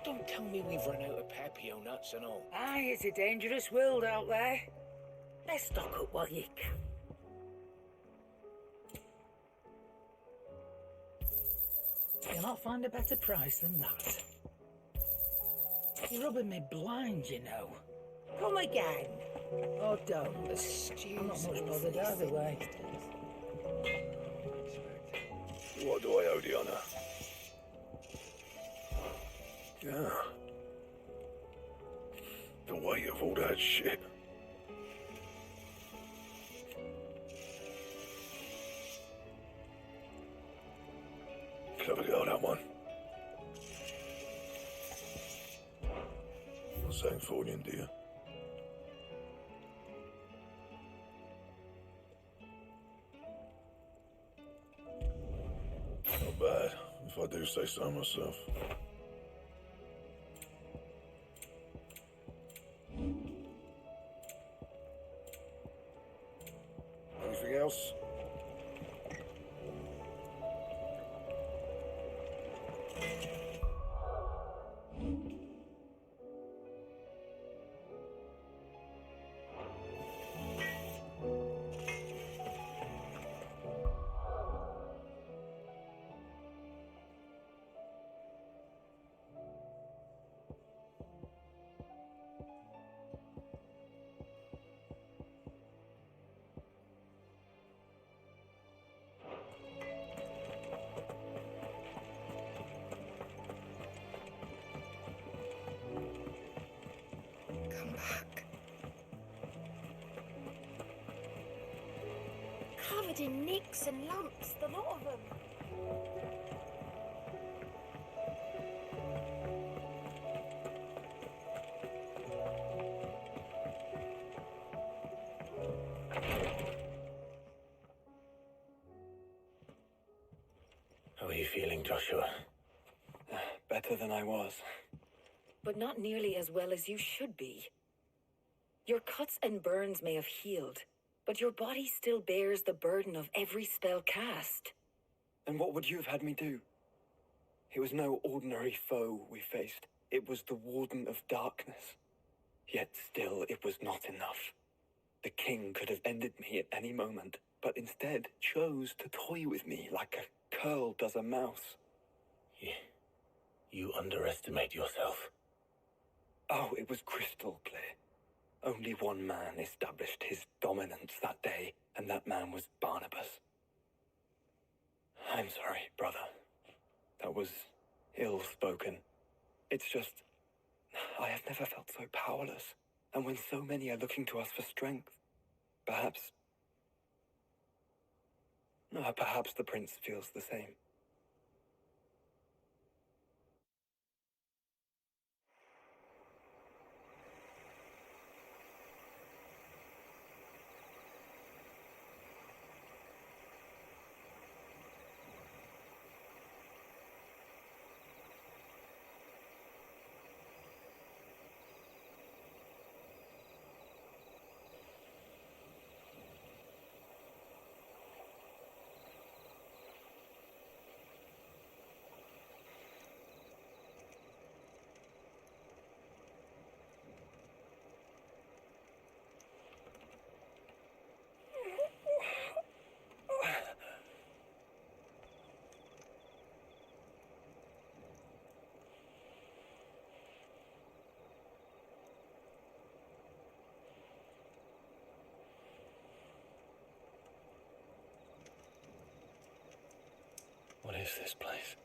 Don't tell me we've run out of Papio nuts and all. Aye, it's a dangerous world out there. Let's stock up while you can. You'll not find a better price than that. You're rubbing me blind, you know. Come again. Oh, don't. The stews. I'm not much bothered either way. What do I owe the honor? Yeah. The weight of all that shit. Clever girl, that one. Not saying for you, dear. Not bad, if I do say so myself. Anything else? Come back. Covered in nicks and lumps, the lot of them. How are you feeling, Joshua? Better than I was. But not nearly as well as you should be. Your cuts and burns may have healed, but your body still bears the burden of every spell cast. And what would you have had me do? It was no ordinary foe we faced. It was the Warden of Darkness. Yet still, it was not enough. The king could have ended me at any moment, but instead chose to toy with me like a curl does a mouse. You underestimate yourself. Oh, it was crystal clear. Only one man established his dominance that day, and that man was Barnabas. I'm sorry, brother. That was ill-spoken. It's just, I have never felt so powerless. And when so many are looking to us for strength, perhaps the prince feels the same. What is this place?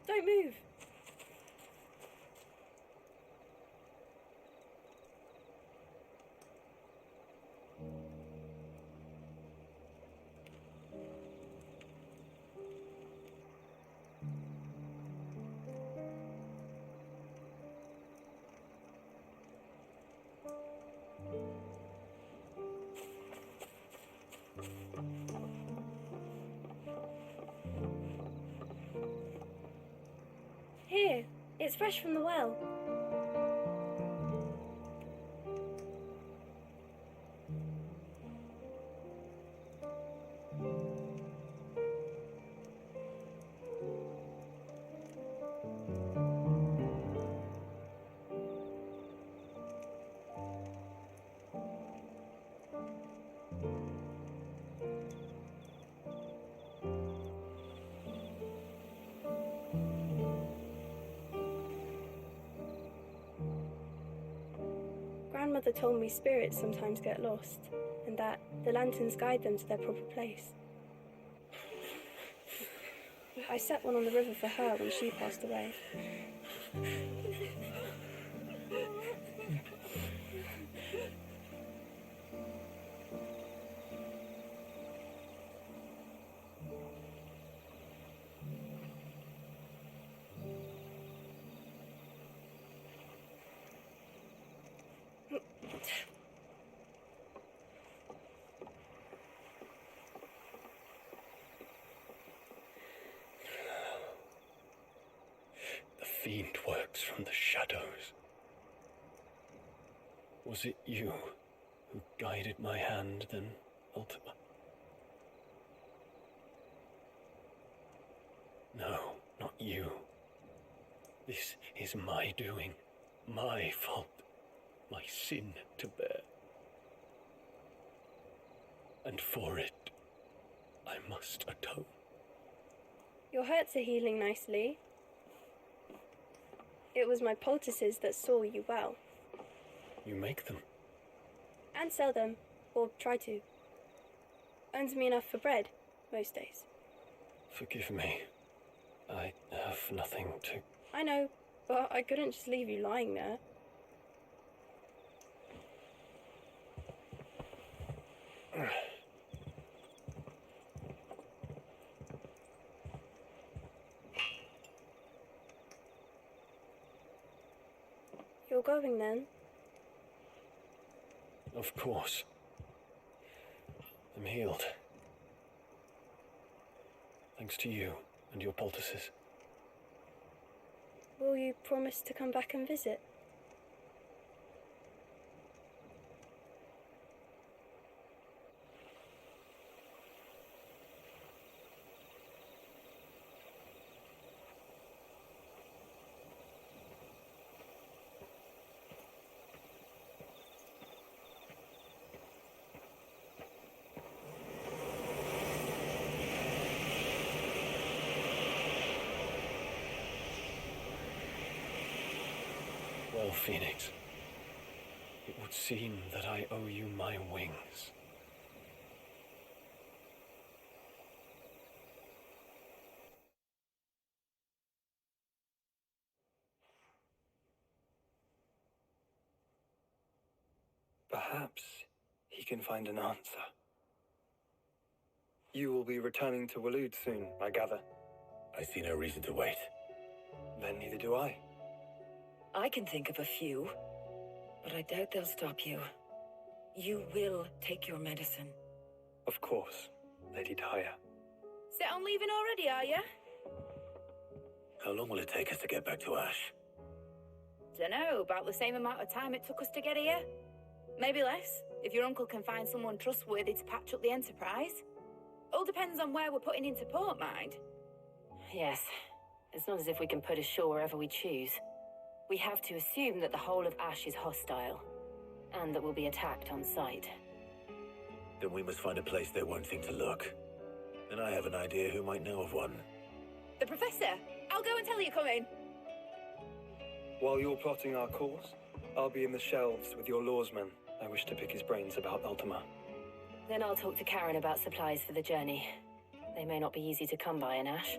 Don't move. It's fresh from the well. Grandmother told me spirits sometimes get lost, and that the lanterns guide them to their proper place. I set one on the river for her when she passed away. The fiend works from the shadows. Was it you who guided my hand then, Ultima? No, not you. This is my doing, my fault, my sin to bear. And for it, I must atone. Your hurts are healing nicely. It was my poultices that saw you well. You make them. And sell them, or try to. Earns me enough for bread, most days. Forgive me. I have nothing to... I know, but I couldn't just leave you lying there. You're going then? Of course. I'm healed. Thanks to you and your poultices. Will you promise to come back and visit? Well, Phoenix, it would seem that I owe you my wings. Perhaps he can find an answer. You will be returning to Waloed soon, I gather. I see no reason to wait. Then neither do I. I can think of a few, but I doubt they'll stop you. You will take your medicine. Of course, Lady Daya. Set on leaving already, are you? How long will it take us to get back to Ash? Dunno, about the same amount of time it took us to get here. Maybe less, if your uncle can find someone trustworthy to patch up the Enterprise. All depends on where we're putting into port, mind. Yes. It's not as if we can put ashore wherever we choose. We have to assume that the whole of Ash is hostile, and that we'll be attacked on sight. Then we must find a place they won't think to look. And I have an idea who might know of one. The Professor! I'll go and tell you come in. While you're plotting our course, I'll be in the shelves with your lawsman. I wish to pick his brains about Ultima. Then I'll talk to Karen about supplies for the journey. They may not be easy to come by in Ash.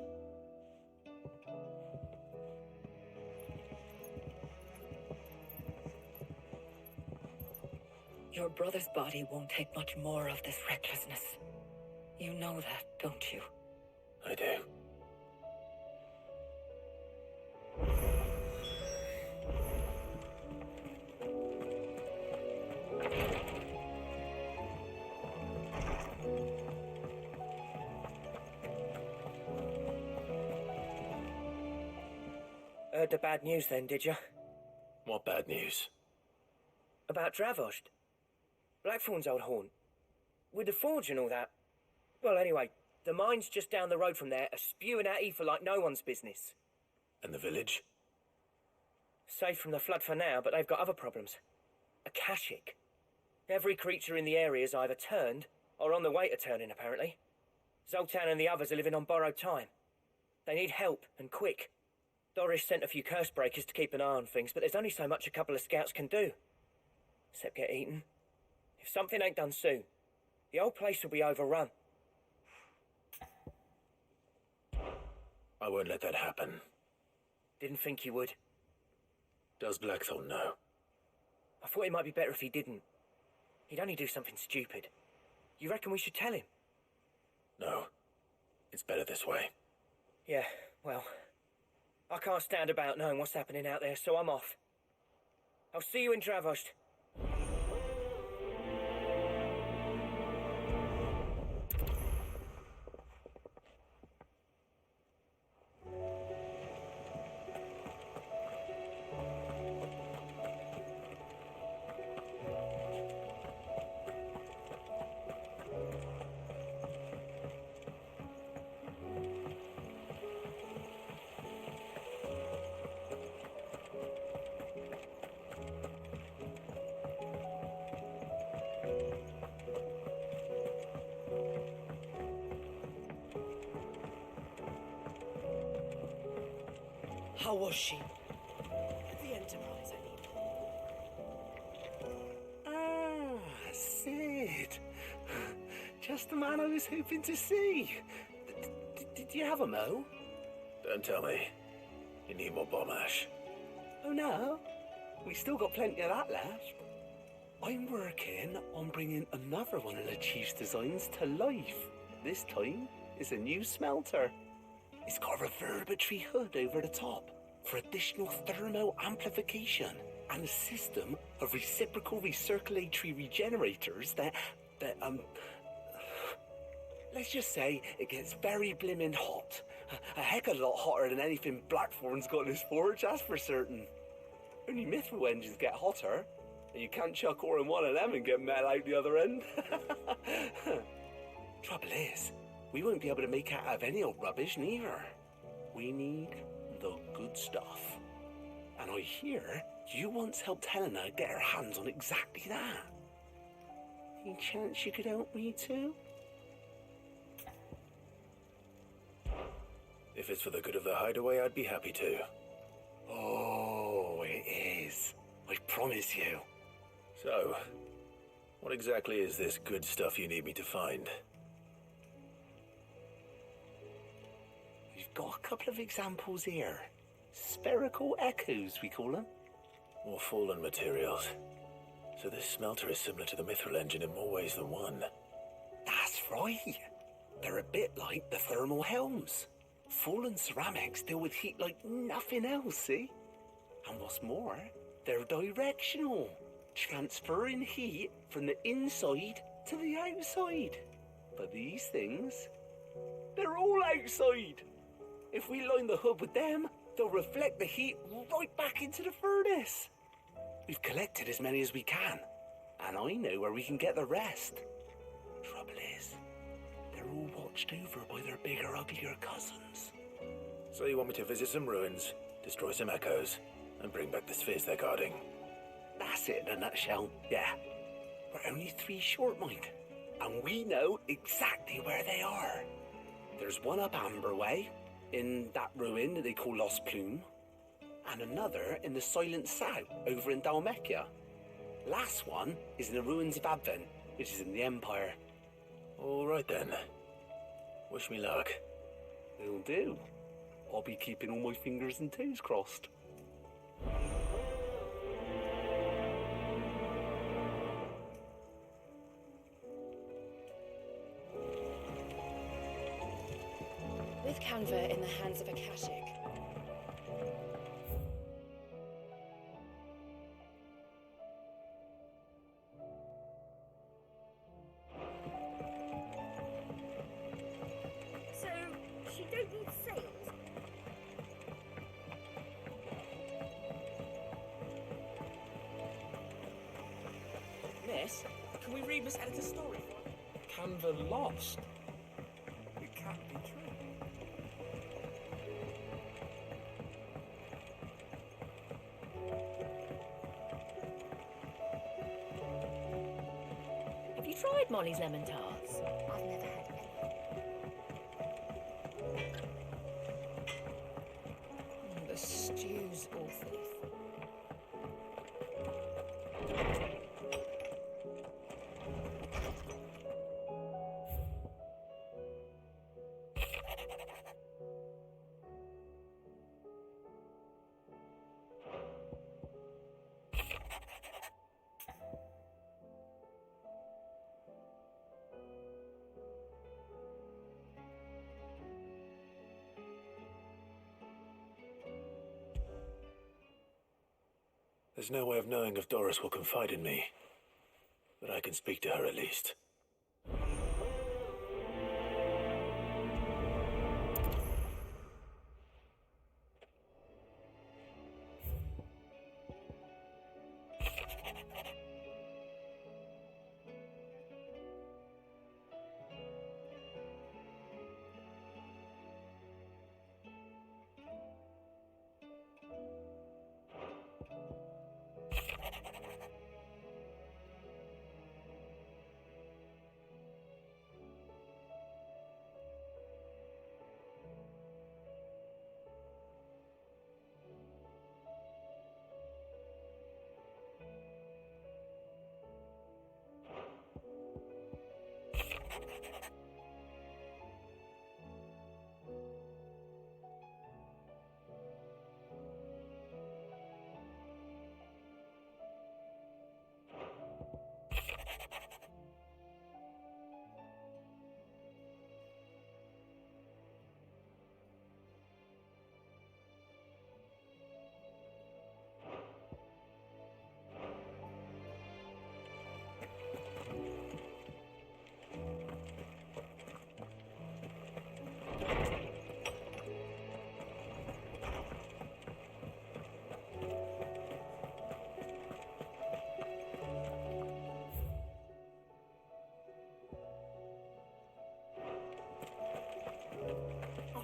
Your brother's body won't take much more of this recklessness. You know that, don't you? I do. heard the bad news then, did you? What bad news? About Dravost. Blackthorn's old haunt. With the forge and all that. Well, anyway, the mine's just down the road from there are spewing out ether like no one's business. And the village? Safe from the flood for now, but they've got other problems. Akashic. Every creature in the area is either turned or on the way to turning, apparently. Zoltan and the others are living on borrowed time. They need help, and quick. Doris sent a few curse breakers to keep an eye on things, but there's only so much a couple of scouts can do. Except get eaten. If something ain't done soon, the whole place will be overrun. I won't let that happen. Didn't think you would. Does Blackthorn know? I thought it might be better if he didn't. He'd only do something stupid. You reckon we should tell him? No. It's better this way. Yeah, well, I can't stand about knowing what's happening out there, so I'm off. I'll see you in Dravost. How was she? The Enterprise, I mean. Ah, Sid. Just the man I was hoping to see. Did you have a mo? Don't tell me. You need more bomb ash. Oh no, we still got plenty of that left. I'm working on bringing another one of the Chief's designs to life. This time, it's a new smelter. It's got a reverberatory hood over the top for additional thermal amplification and a system of reciprocal recirculatory regenerators that let's just say it gets very blimmin' hot. A heck of a lot hotter than anything Blackthorn's got in his forge, that's for certain. Only Mithril engines get hotter, and you can't chuck ore in one of them and get metal out the other end. Trouble is, we won't be able to make it out of any old rubbish neither. We need the good stuff. And I hear you once helped Helena get her hands on exactly that. Any chance you could help me too? If it's for the good of the hideaway, I'd be happy to. Oh, it is. I promise you. So, what exactly is this good stuff you need me to find? We've got a couple of examples here. Spherical echoes, we call them. More fallen materials. So this smelter is similar to the Mithril engine in more ways than one. That's right. They're a bit like the thermal helms. Fallen ceramics deal with heat like nothing else, see? And what's more, they're directional, transferring heat from the inside to the outside. But these things, they're all outside. If we line the hood with them, they'll reflect the heat right back into the furnace. We've collected as many as we can, and I know where we can get the rest. Trouble is, they're all watched over by their bigger, uglier cousins. So you want me to visit some ruins, destroy some echoes, and bring back the spheres they're guarding? That's it in a nutshell, yeah. We're only 3 short, mind, and we know exactly where they are. There's one up Amber Way, in that ruin that they call Lost Plume, and another in the Silent South, over in Dalmekia. Last one is in the ruins of Advent, which is in the Empire. All right then. Wish me luck. Will do. I'll be keeping all my fingers and toes crossed. With Canva in the hands of Akashic, So, she don't need sails? Miss? Can we read Miss Editor's story? Canva lost? It can't be true. Have you tried Molly's lemon tarts? I've never had any. The stew's awful. There's no way of knowing if Doris will confide in me, but I can speak to her at least.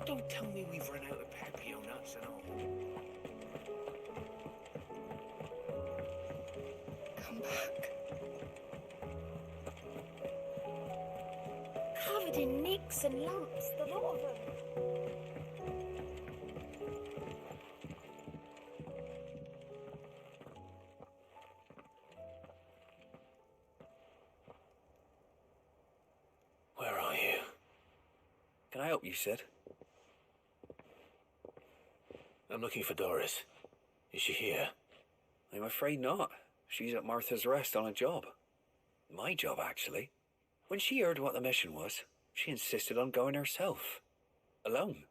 Don't tell me we've run out of Papio nuts and all. Come back. Covered in nicks and lumps, the lot of them. Where are you? Can I help you, Sid? I'm looking for Doris. Is she here? I'm afraid not. She's at Martha's Rest on a job. My job, actually. When she heard what the mission was, she insisted on going herself. Alone.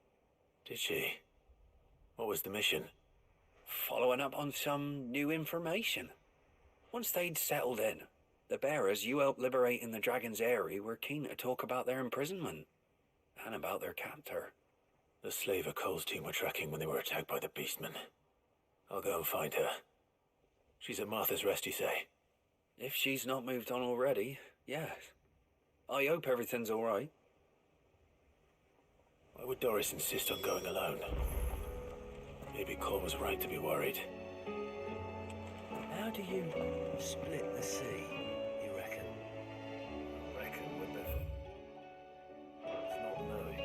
Did she? What was the mission? Following up on some new information. Once they'd settled in, the bearers you helped liberate in the Dragon's Eyrie were keen to talk about their imprisonment. And about their captor. The slaver Cole's team were tracking when they were attacked by the Beastmen. I'll go and find her. She's at Martha's Rest, you say? If she's not moved on already, yes. I hope everything's all right. Why would Doris insist on going alone? Maybe Cole was right to be worried. How do you split the sea, you reckon? Reckon with the... It's not knowing.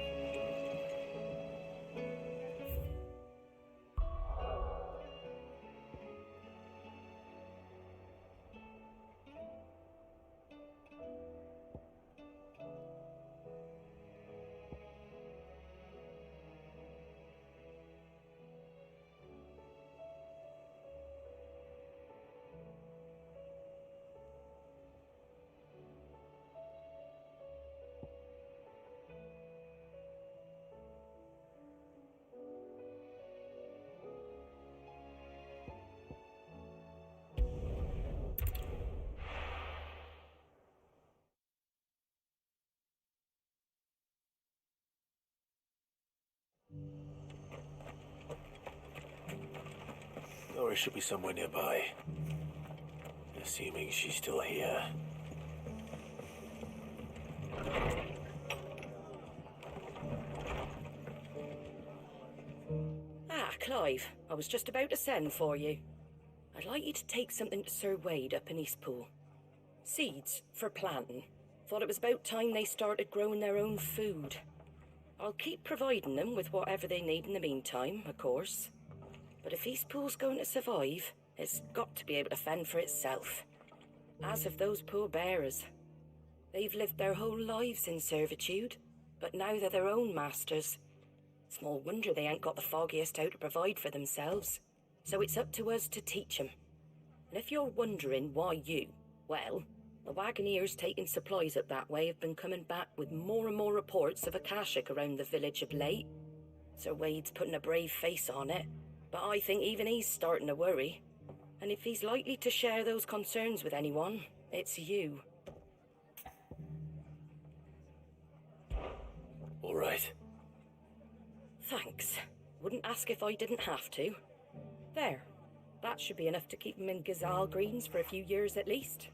Doris should be somewhere nearby. There's Assuming she's still here. Ah, Clive, I was just about to send for you. I'd like you to take something to Sir Wade up in Eastpool. Seeds for planting. Thought it was about time they started growing their own food. I'll keep providing them with whatever they need in the meantime, of course. But if Eastpool's going to survive, it's got to be able to fend for itself. As have those poor bearers. They've lived their whole lives in servitude, but now they're their own masters. Small wonder they ain't got the foggiest how to provide for themselves. So it's up to us to teach 'em. And if you're wondering why you, well, the Wagoneers taking supplies up that way have been coming back with more and more reports of Akashic around the village of late. Sir Wade's putting a brave face on it, but I think even he's starting to worry. And if he's likely to share those concerns with anyone, it's you. All right. Thanks. Wouldn't ask if I didn't have to. There. That should be enough to keep him in Gazal Greens for a few years at least.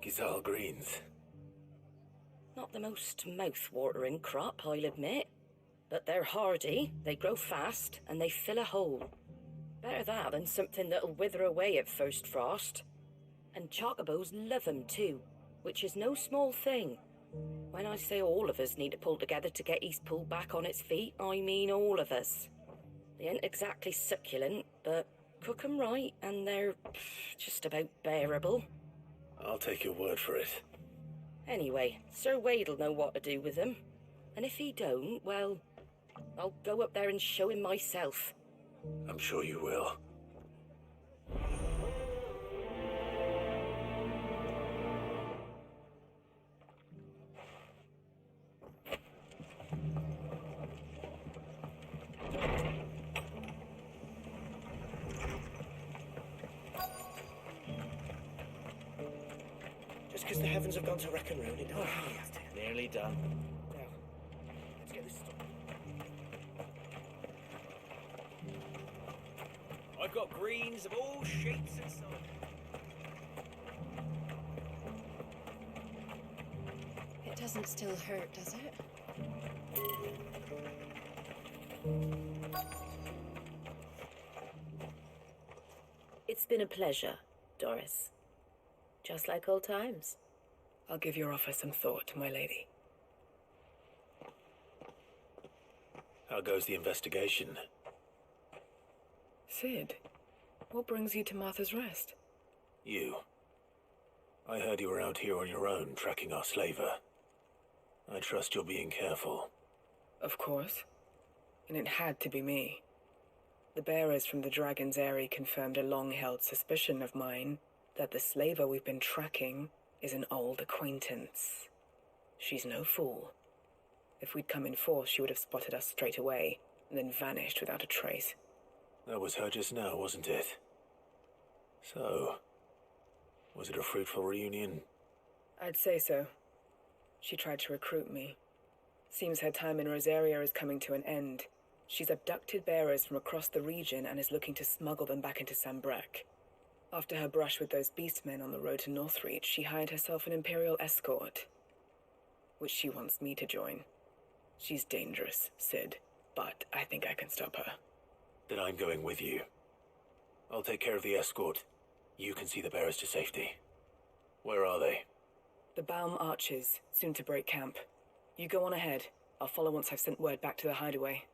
Gazal Greens. Not the most mouth-watering crop, I'll admit. But they're hardy, they grow fast, and they fill a hole. Better that than something that'll wither away at first frost. And chocobos love 'em too, which is no small thing. When I say all of us need to pull together to get Eastpool back on its feet, I mean all of us. They ain't exactly succulent, but cook 'em right and they're just about bearable. I'll take your word for it. Anyway, Sir Wade'll know what to do with them. And if he don't, well, I'll go up there and show him myself. I'm sure you will. Just because the heavens have gone to wreck and ruin, it don't really have to. Nearly done. Now, let's get this started. I've got greens of all shapes and sizes. It doesn't still hurt, does it? It's been a pleasure, Doris. Just like old times. I'll give your offer some thought, my lady. How goes the investigation? Sid, what brings you to Martha's Rest? You. I heard you were out here on your own, tracking our slaver. I trust you're being careful. Of course. And it had to be me. The bearers from the Dragon's Eyrie confirmed a long-held suspicion of mine that the slaver we've been tracking is an old acquaintance. She's no fool. If we'd come in force, she would have spotted us straight away, and then vanished without a trace. That was her just now, wasn't it? So, was it a fruitful reunion? I'd say so. She tried to recruit me. Seems her time in Rosaria is coming to an end. She's abducted bearers from across the region and is looking to smuggle them back into Sambrek. After her brush with those beastmen on the road to Northreach, she hired herself an Imperial escort, which she wants me to join. She's dangerous, Sid, but I think I can stop her. Then I'm going with you. I'll take care of the escort. You can see the bearers to safety. Where are they? The Baum Archers, soon to break camp. You go on ahead. I'll follow once I've sent word back to the hideaway.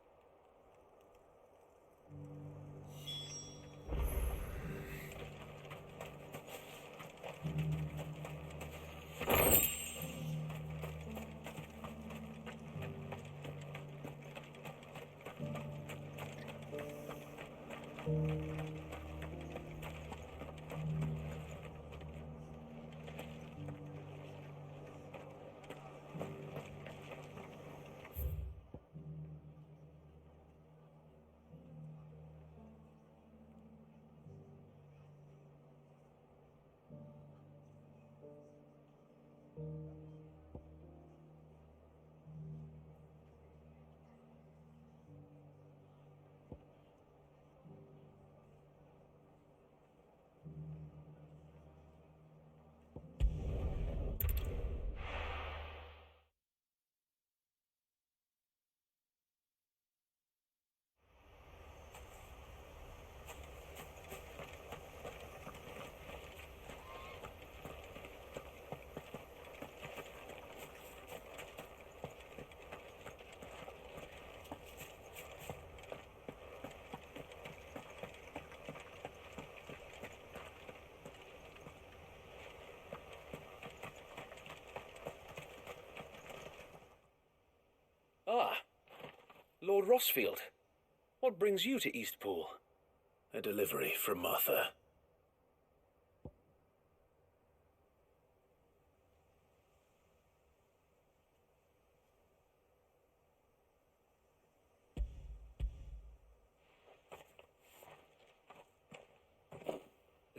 Lord Rossfield, what brings you to Eastpool? A delivery from Martha.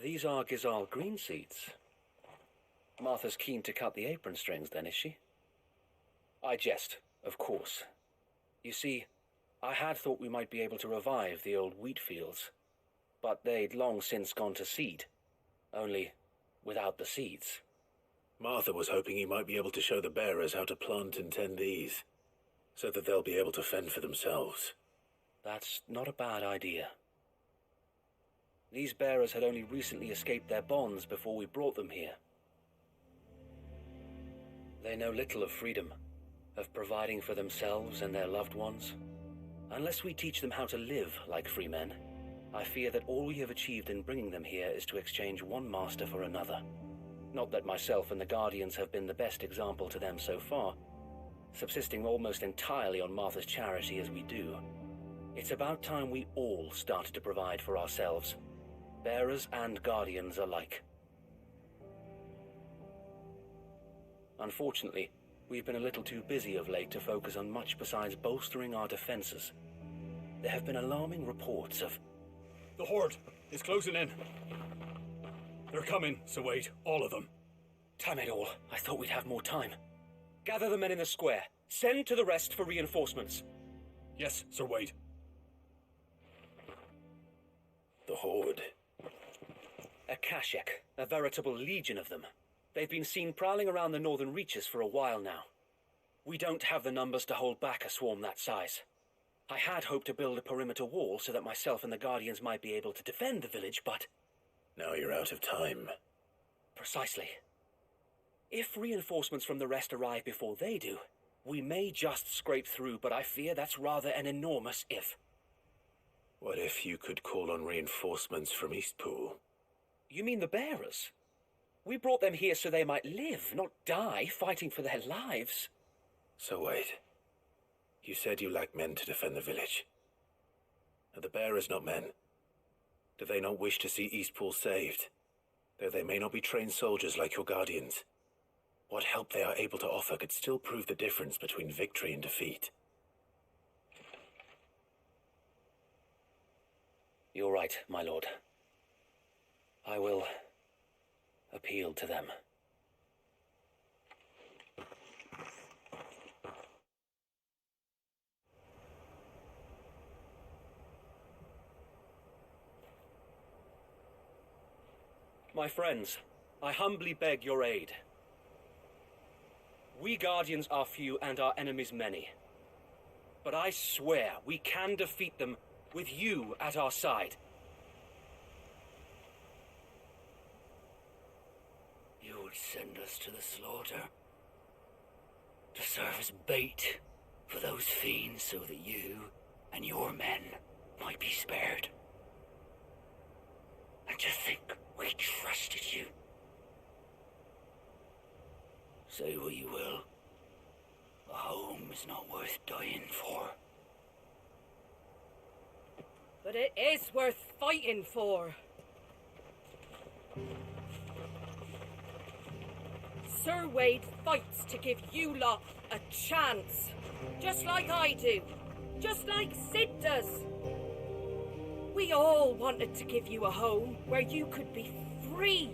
These are Gizal green seeds. Martha's keen to cut the apron strings, then, is she? I jest, of course. You see, I had thought we might be able to revive the old wheat fields, but they'd long since gone to seed, only without the seeds. Martha was hoping you might be able to show the bearers how to plant and tend these, so that they'll be able to fend for themselves. That's not a bad idea. These bearers had only recently escaped their bonds before we brought them here. They know little of freedom, of providing for themselves and their loved ones. Unless we teach them how to live like free men, I fear that all we have achieved in bringing them here is to exchange one master for another. Not that myself and the Guardians have been the best example to them so far, subsisting almost entirely on Martha's charity as we do. It's about time we all started to provide for ourselves, bearers and Guardians alike. Unfortunately, we've been a little too busy of late to focus on much besides bolstering our defenses. There have been alarming reports of... The Horde is closing in. They're coming, Sir Wade, all of them. Damn it all, I thought we'd have more time. Gather the men in the square. Send to the rest for reinforcements. Yes, Sir Wade. The Horde. A Kashek, a veritable legion of them. They've been seen prowling around the northern reaches for a while now. We don't have the numbers to hold back a swarm that size. I had hoped to build a perimeter wall so that myself and the Guardians might be able to defend the village, but... Now you're out of time. Precisely. If reinforcements from the rest arrive before they do, we may just scrape through, but I fear that's rather an enormous if. What if you could call on reinforcements from Eastpool? You mean the bearers? We brought them here so they might live, not die fighting for their lives. So wait. You said you lack men to defend the village. Are the bearers not men? Do they not wish to see Eastpool saved? Though they may not be trained soldiers like your Guardians. What help they are able to offer could still prove the difference between victory and defeat. You're right, my lord. I will appeal to them. My friends, I humbly beg your aid. We Guardians are few and our enemies many. But I swear we can defeat them with you at our side. You would send us to the slaughter, to serve as bait for those fiends so that you and your men might be spared. And to think we trusted you. Say what you will, a home is not worth dying for. But it is worth fighting for. Sir Wade fights to give you lot a chance. Just like I do. Just like Sid does. We all wanted to give you a home where you could be free.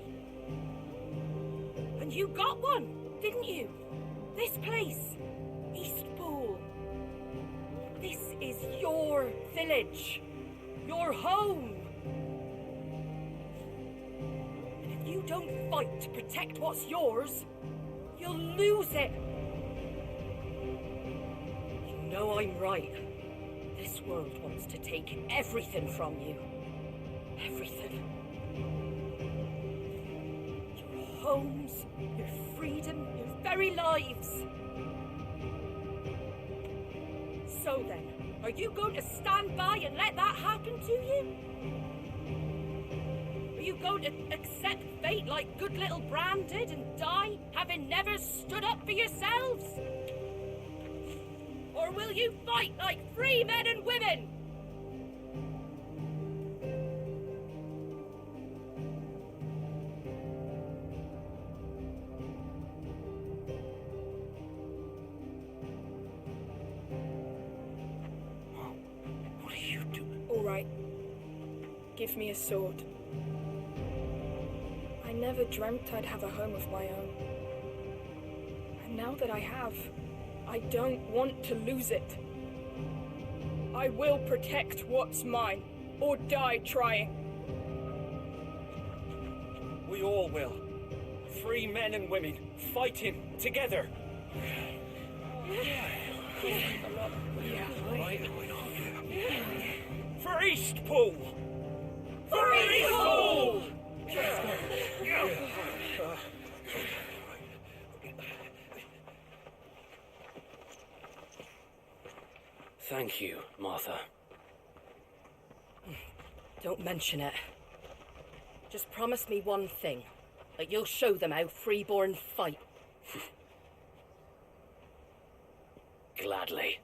And you got one, didn't you? This place, Eastpool. This is your village. Your home. And if you don't fight to protect what's yours, you'll lose it. You know I'm right. This world wants to take everything from you. Everything. Your homes, your freedom, your very lives. So then, are you going to stand by and let that happen to you? Are you going to accept fate like good little Bran did and die, having never stood up for yourselves? Or will you fight like free men and women? What are you doing? All right. Give me a sword. I never dreamt I'd have a home of my own. And now that I have, I don't want to lose it. I will protect what's mine, or die trying. We all will. Free men and women, fighting together. For Eastpool! For Eastpool! Thank you, Martha. Don't mention it. Just promise me one thing. That you'll show them how freeborn fight. Gladly.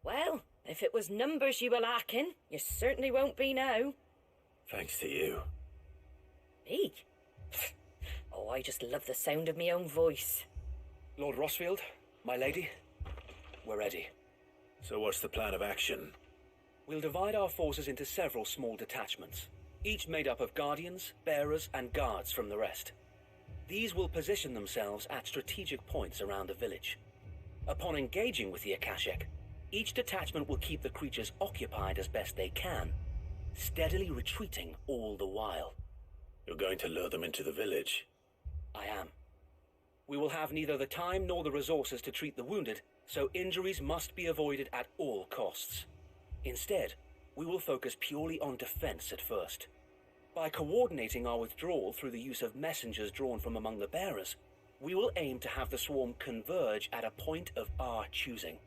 Well, if it was numbers you were lacking, you certainly won't be now. Thanks to you. Me? Oh, I just love the sound of my own voice. Lord Rossfield, my lady, we're ready. So what's the plan of action? We'll divide our forces into several small detachments, each made up of guardians, bearers, and guards from the rest. These will position themselves at strategic points around the village. Upon engaging with the Akashic, each detachment will keep the creatures occupied as best they can, steadily retreating all the while. You're going to lure them into the village? I am. We will have neither the time nor the resources to treat the wounded, so injuries must be avoided at all costs. Instead, we will focus purely on defense at first. By coordinating our withdrawal through the use of messengers drawn from among the bearers, we will aim to have the swarm converge at a point of our choosing.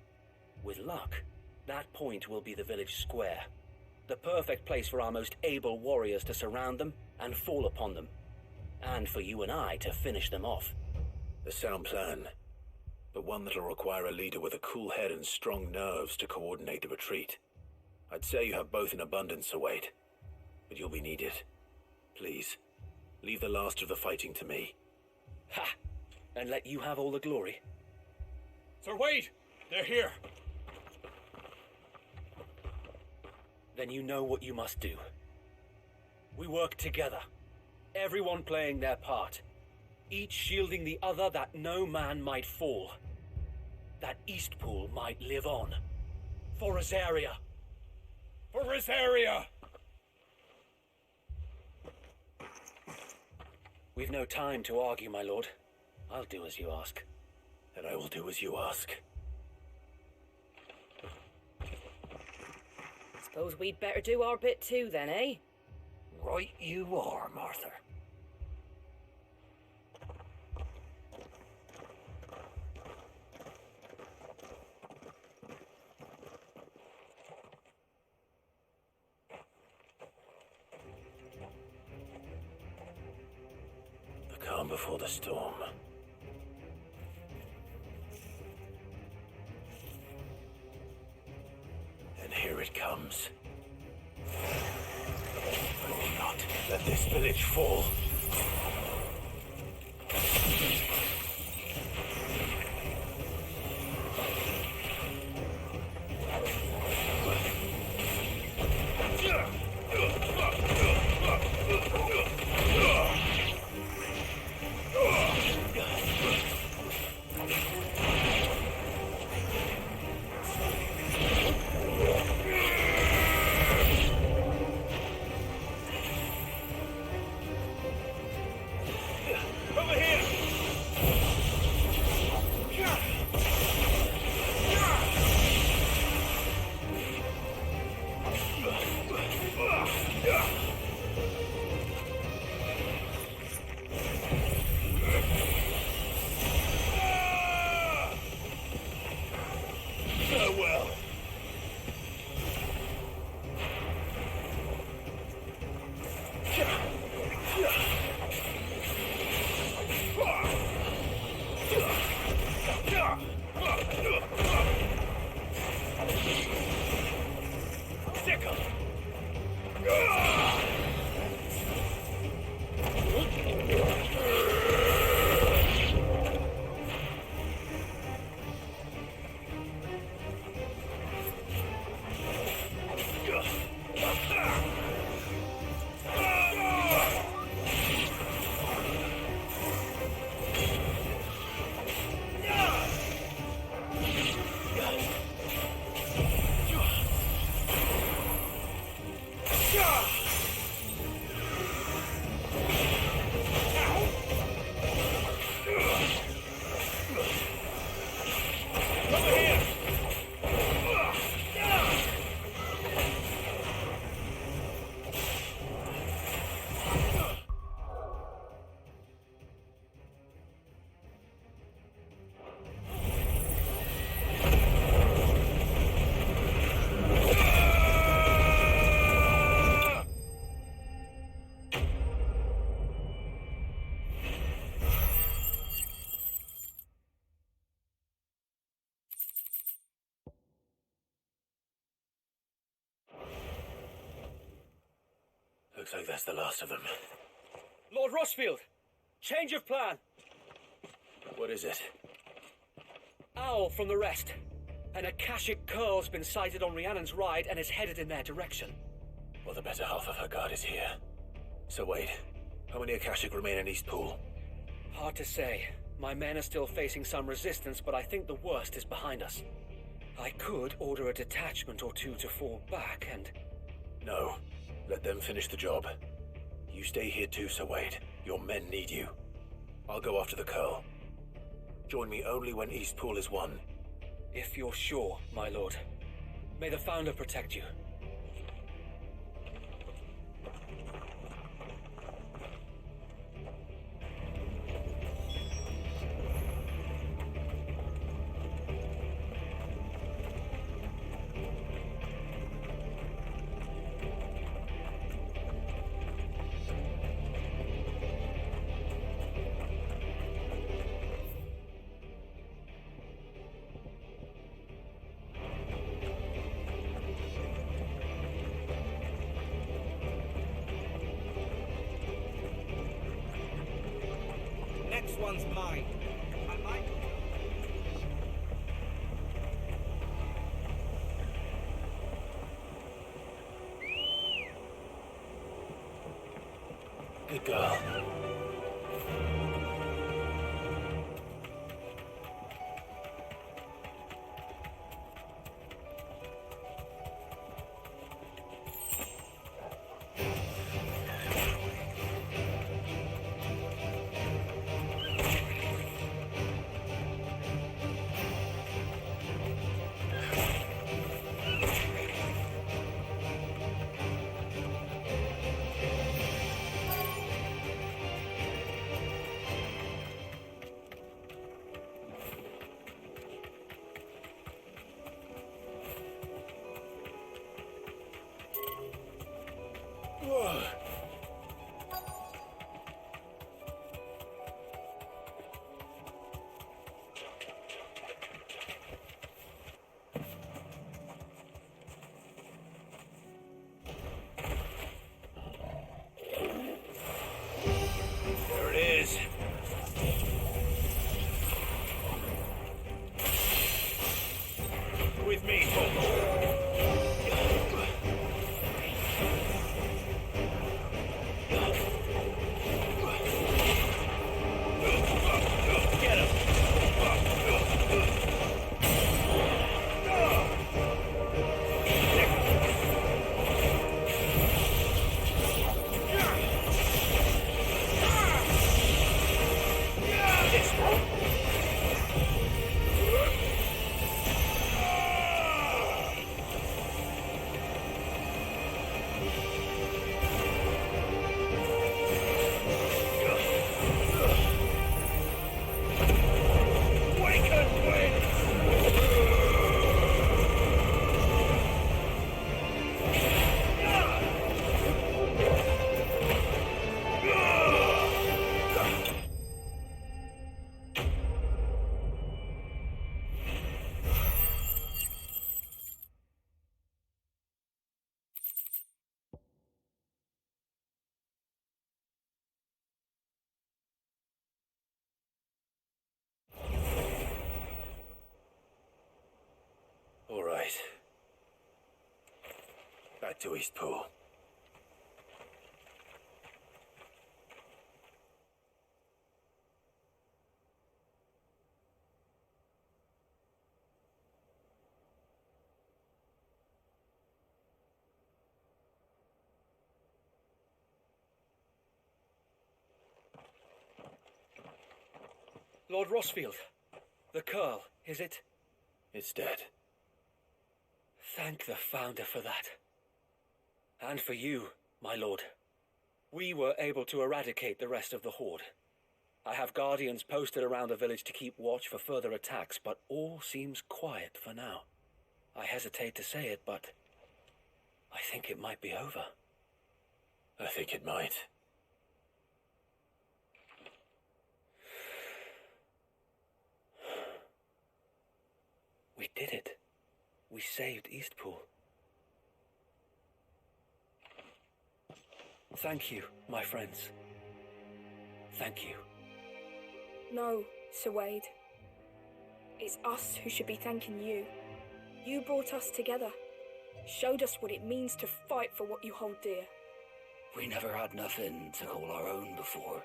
With luck, that point will be the village square, the perfect place for our most able warriors to surround them and fall upon them, and for you and I to finish them off. A sound plan, but one that'll require a leader with a cool head and strong nerves to coordinate the retreat. I'd say you have both in abundance, Sir Wade, but you'll be needed. Please, leave the last of the fighting to me. Ha! And let you have all the glory. Sir Wade! They're here! Then you know what you must do. We work together, everyone playing their part, each shielding the other that no man might fall, that Eastpool might live on. For Rosaria! For Rosaria! We've no time to argue, my lord. I'll do as you ask. And I will do as you ask. Suppose we'd better do our bit too then, eh? Right you are, Martha. The calm before the storm. And here it comes. I will not let this village fall. Over here! sickle! Looks like that's the last of them. Lord Rossfield! Change of plan! What is it? Owl from the rest. An Akashic Curl's been sighted on Rhiannon's ride and is headed in their direction. Well, the better half of her guard is here. So wait, how many Akashic remain in Eastpool? Hard to say. My men are still facing some resistance, but I think the worst is behind us. I could order a detachment or two to fall back and... No. Let them finish the job. You stay here too, Sir Wade. Your men need you. I'll go after the Curl. Join me only when Eastpool is won. If you're sure, my lord. May the Founder protect you. Next one's mine. I might... Good girl. There it is. With me, folks. right. Back to Eastpool. Lord Rossfield, the Curl, is it? It's dead. Thank the Founder for that. And for you, my lord. We were able to eradicate the rest of the Horde. I have guardians posted around the village to keep watch for further attacks, but all seems quiet for now. I hesitate to say it, but I think it might be over. I think it might. We did it. We saved Eastpool. Thank you, my friends. Thank you. No, Sir Wade. It's us who should be thanking you. You brought us together. Showed us what it means to fight for what you hold dear. We never had nothing to call our own before.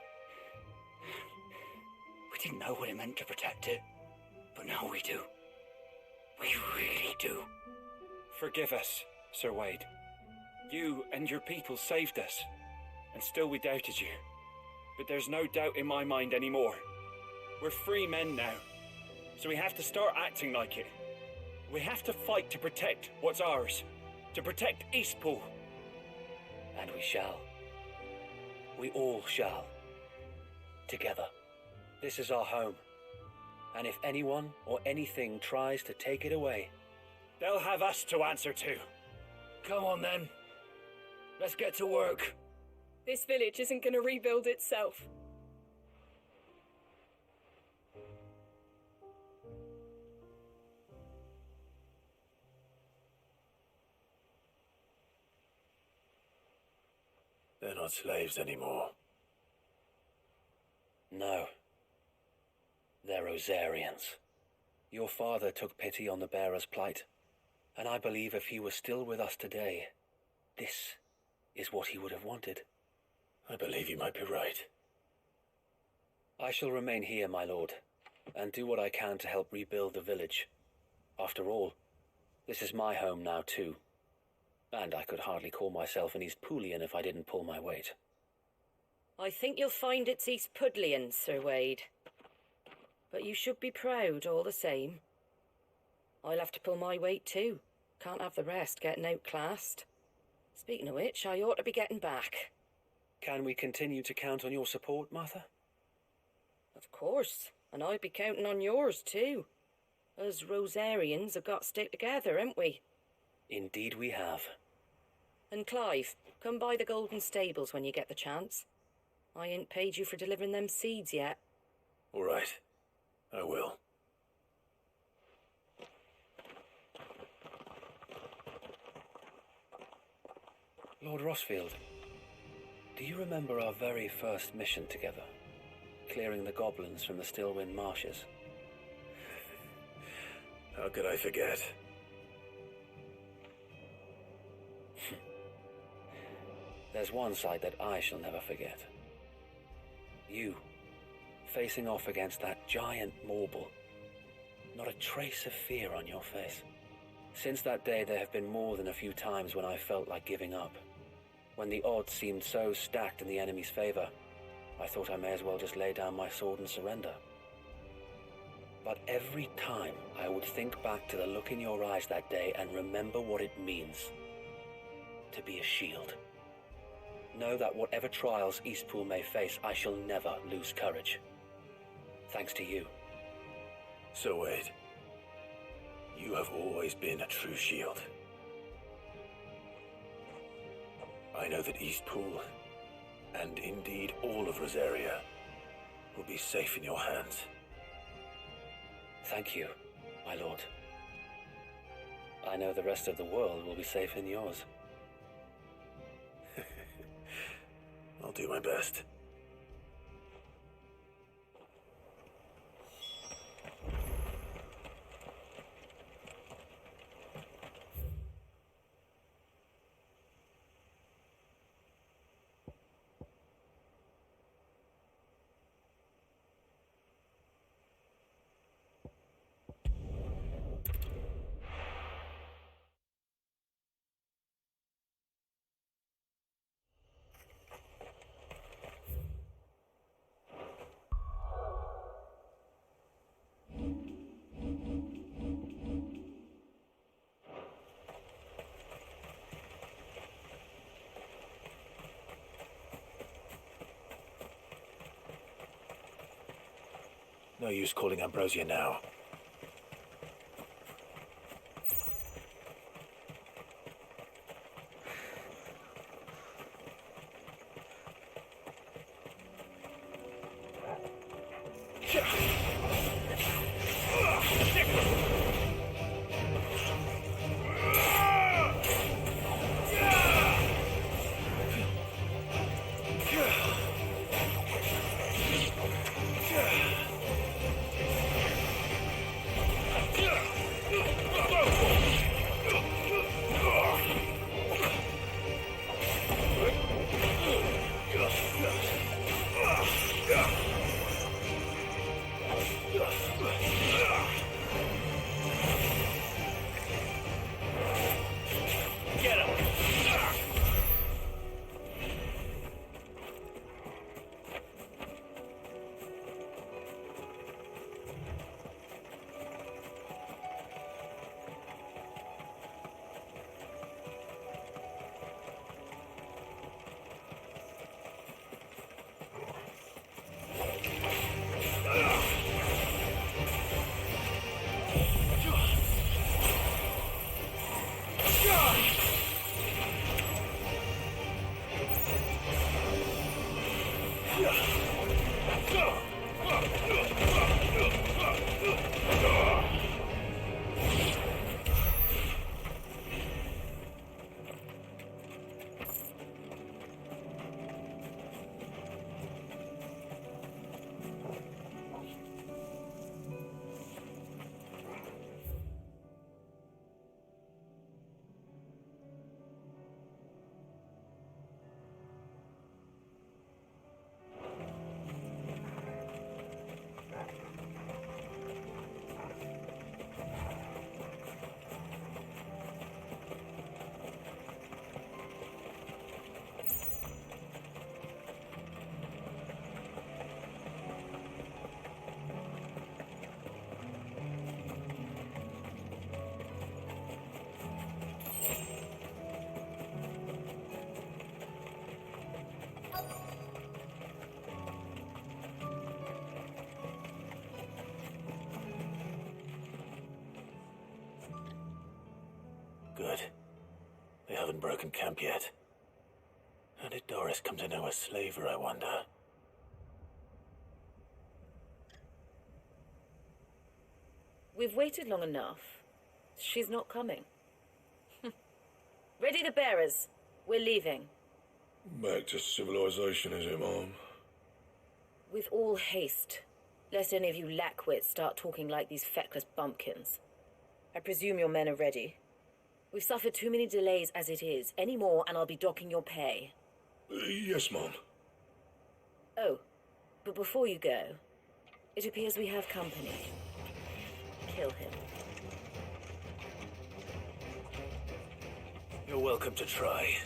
We didn't know what it meant to protect it, but now we do. We really do. Forgive us, Sir Wade. You and your people saved us, and still we doubted you. But there's no doubt in my mind anymore. We're free men now, so we have to start acting like it. We have to fight to protect what's ours, to protect Eastpool. And we shall. We all shall. Together. This is our home. And if anyone or anything tries to take it away, they'll have us to answer to. Come on then. Let's get to work. This village isn't going to rebuild itself. They're not slaves anymore. No. They're Rosarians. Your father took pity on the bearer's plight, and I believe if he were still with us today, this is what he would have wanted. I believe you might be right. I shall remain here, my lord, and do what I can to help rebuild the village. After all, this is my home now too, and I could hardly call myself an Eastpoolian if I didn't pull my weight. I think you'll find it's Eastpudlian, Sir Wade. But you should be proud all the same. I'll have to pull my weight too. Can't have the rest getting outclassed. Speaking of which, I ought to be getting back. Can we continue to count on your support, Martha? Of course, and I'd be counting on yours too. Us Rosarians have got to stick together, haven't we? Indeed we have. And Clive, come by the Golden Stables when you get the chance. I ain't paid you for delivering them seeds yet. All right. I will. Lord Rossfield, do you remember our very first mission together? Clearing the goblins from the Stillwind marshes? How could I forget? There's one sight that I shall never forget. You, facing off against that giant Morble. Not a trace of fear on your face. Since that day, there have been more than a few times when I felt like giving up. When the odds seemed so stacked in the enemy's favor, I thought I may as well just lay down my sword and surrender. But every time I would think back to the look in your eyes that day and remember what it means to be a shield. Know that whatever trials Eastpool may face, I shall never lose courage. Thanks to you. So Wade, you have always been a true shield. I know that Eastpool, and indeed all of Rosaria, will be safe in your hands. Thank you, my lord. I know the rest of the world will be safe in yours. I'll do my best. use calling Ambrosia now. Good. They haven't broken camp yet. How did Doris come to know a slaver, I wonder? We've waited long enough. She's not coming. Ready the bearers. We're leaving. Back to civilization, is it, Mom? With all haste. Lest any of you lackwits start talking like these feckless bumpkins. I presume your men are ready. We've suffered too many delays as it is. Any more and I'll be docking your pay. Yes, Mom. Oh, but before you go, it appears we have company. Kill him. You're welcome to try.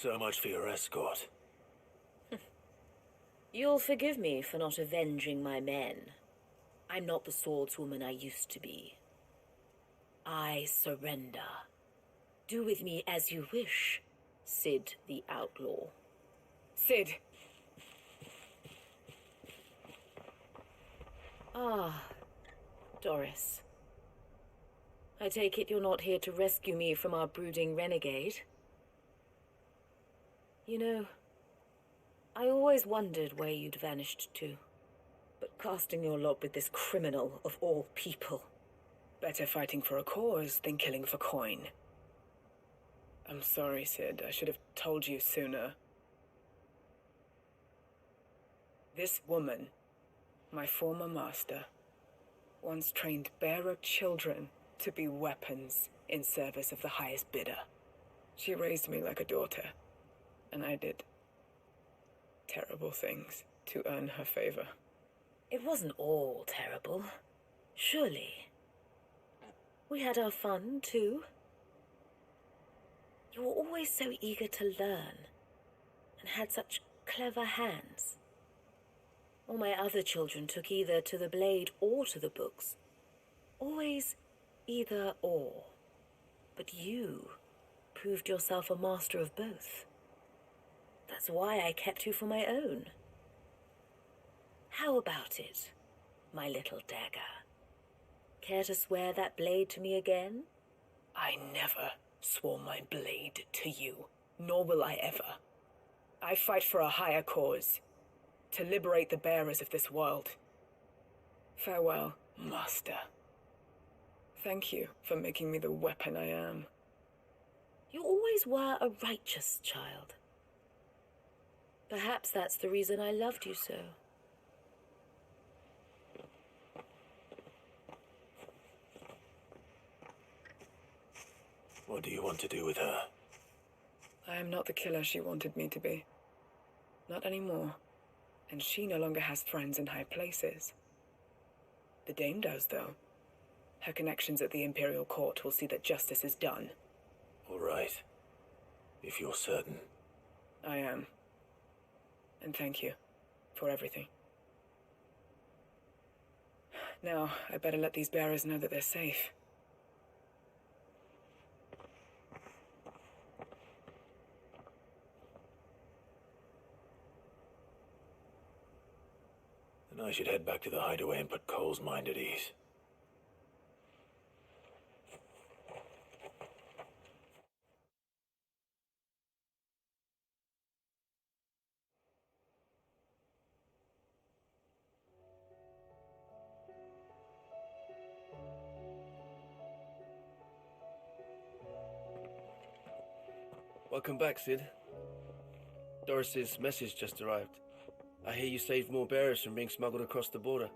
So much for your escort. You'll forgive me for not avenging my men. I'm not the swordswoman I used to be. I surrender. Do with me as you wish, Cid the Outlaw. Cid! Ah, Doris. I take it you're not here to rescue me from our brooding renegade? You know, I always wondered where you'd vanished to. But casting your lot with this criminal of all people. Better fighting for a cause than killing for coin. I'm sorry, Cid. I should have told you sooner. This woman, my former master, once trained bearer children to be weapons in service of the highest bidder. She raised me like a daughter, and I did terrible things to earn her favor. It wasn't all terrible, surely. We had our fun, too. You were always so eager to learn, and had such clever hands. All my other children took either to the blade or to the books. Always either or. But you proved yourself a master of both. That's why I kept you for my own. How about it, my little dagger? Care to swear that blade to me again? I never swore my blade to you, nor will I ever. I fight for a higher cause, to liberate the bearers of this world. Farewell, Master. Thank you for making me the weapon I am. You always were a righteous child. Perhaps that's the reason I loved you so. What do you want to do with her? I am not the killer she wanted me to be. Not anymore. And she no longer has friends in high places. The Dame does, though. Her connections at the Imperial Court will see that justice is done. All right. If you're certain. I am. And thank you for everything. Now, I better let these bearers know that they're safe. Then I should head back to the hideaway and put Cole's mind at ease. Welcome back, Cid. Doris's message just arrived. I hear you saved more bearers from being smuggled across the border.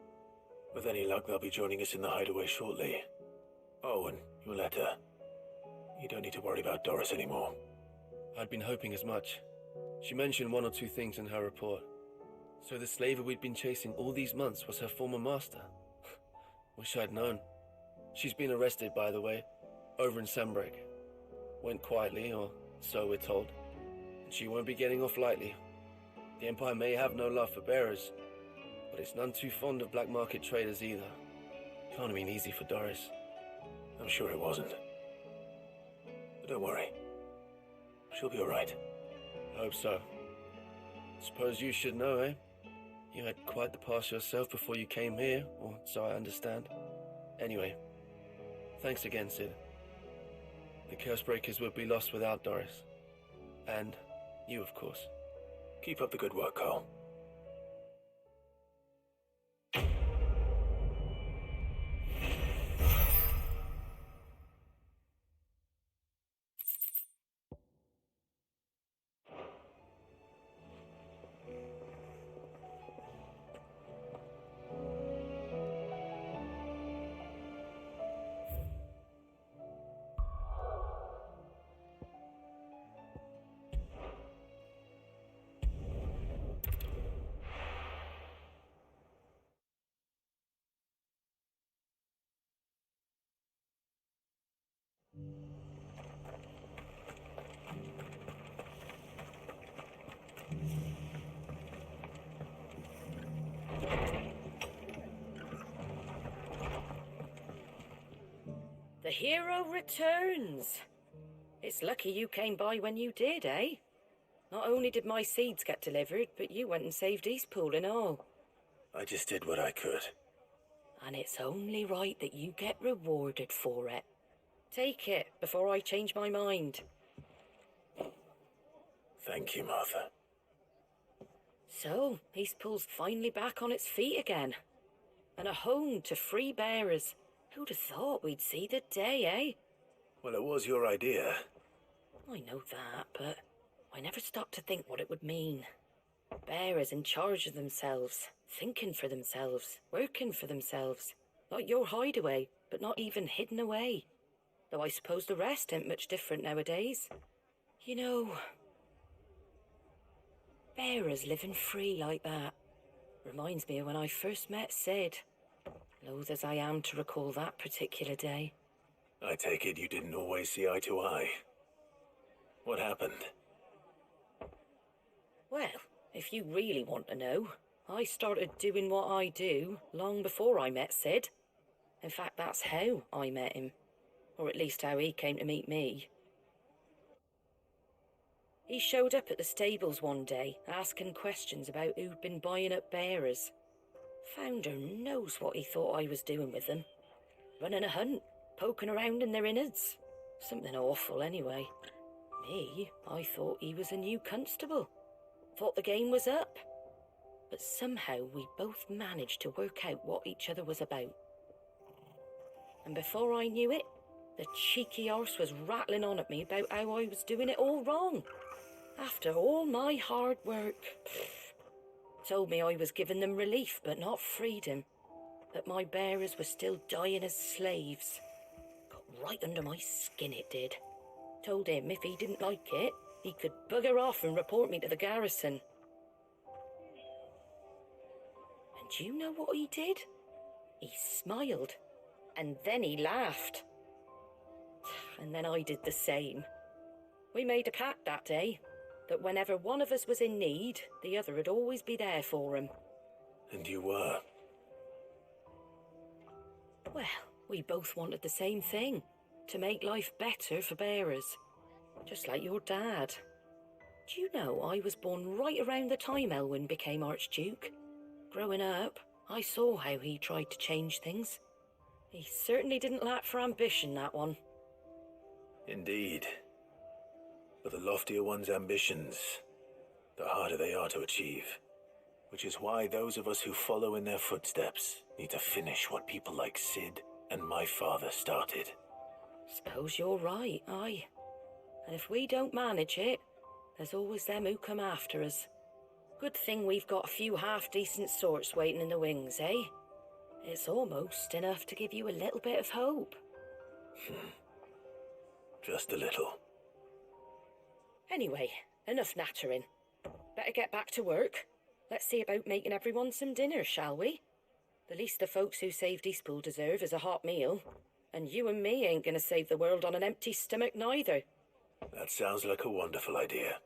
With any luck, they'll be joining us in the hideaway shortly. Oh, and your letter. You don't need to worry about Doris anymore. I'd been hoping as much. She mentioned one or two things in her report. So the slaver we'd been chasing all these months was her former master. Wish I'd known. She's been arrested, by the way, over in Sanbreque. Went quietly, or so we're told. And she won't be getting off lightly. The Empire may have no love for bearers, but it's none too fond of black market traders either. Can't have been easy for Doris. I'm sure it wasn't. But don't worry. She'll be all right. I hope so. Suppose you should know, eh? You had quite the past yourself before you came here, or so I understand. Anyway, thanks again, Cid. The Cursebreakers would be lost without Doris. And you, of course. Keep up the good work, Cole. The hero returns. It's lucky you came by when you did, eh? Not only did my seeds get delivered, but you went and saved Eastpool and all. I just did what I could. And it's only right that you get rewarded for it. Take it before I change my mind. Thank you, Martha. So, Eastpool's finally back on its feet again. And a home to free bearers. Who'd have thought we'd see the day, eh? Well, it was your idea. I know that, but I never stopped to think what it would mean. Bearers in charge of themselves, thinking for themselves, working for themselves. Like your hideaway, but not even hidden away. Though I suppose the rest ain't much different nowadays. You know, bearers living free like that reminds me of when I first met Sid. Loath as I am to recall that particular day. I take it you didn't always see eye to eye. What happened? Well, if you really want to know, I started doing what I do long before I met Sid. In fact, that's how I met him. Or at least how he came to meet me. He showed up at the stables one day, asking questions about who'd been buying up bearers. Founder knows what he thought I was doing with them. Running a hunt, poking around in their innards. Something awful, anyway. Me, I thought he was a new constable. Thought the game was up. But somehow we both managed to work out what each other was about. And before I knew it, the cheeky arse was rattling on at me about how I was doing it all wrong. After all my hard work. Told me I was giving them relief, but not freedom. That my bearers were still dying as slaves. Got right under my skin, it did. Told him if he didn't like it, he could bugger off and report me to the garrison. And do you know what he did? He smiled. And then he laughed. And then I did the same. We made a pact that day. That whenever one of us was in need, the other would always be there for him. And you were? Well, we both wanted the same thing. To make life better for bearers. Just like your dad. Do you know I was born right around the time Elwyn became Archduke? Growing up, I saw how he tried to change things. He certainly didn't lack for ambition, that one. Indeed. But the loftier one's ambitions, the harder they are to achieve. Which is why those of us who follow in their footsteps need to finish what people like Sid and my father started. Suppose you're right, aye. And if we don't manage it, there's always them who come after us. Good thing we've got a few half-decent sorts waiting in the wings, eh? It's almost enough to give you a little bit of hope. Just a little. Anyway, enough nattering. Better get back to work. Let's see about making everyone some dinner, shall we? The least the folks who saved Eastpool deserve is a hot meal. And you and me ain't gonna save the world on an empty stomach neither. That sounds like a wonderful idea.